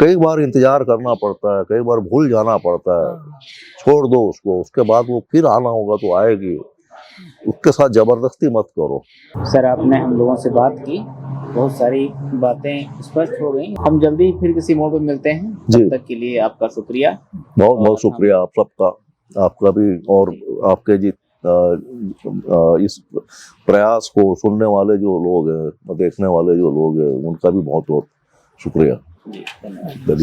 Speaker 3: कई बार इंतजार करना पड़ता है, कई बार भूल जाना पड़ता है, छोड़ दो उसको, उसके बाद वो फिर आना होगा तो आएगी, उसके साथ जबरदस्ती मत करो।
Speaker 2: सर आपने हम लोगों से बात की, बहुत सारी बातें स्पष्ट हो गई। हम जल्दी ही फिर किसी मोड़ पे मिलते हैं। तब तक के लिए आपका शुक्रिया।
Speaker 3: बहुत बहुत शुक्रिया आप सबका, आपका भी, और आपके इस प्रयास को सुनने वाले जो लोग हैं, देखने वाले जो लोग हैं, उनका भी बहुत बहुत शुक्रिया।
Speaker 2: धन्यवाद।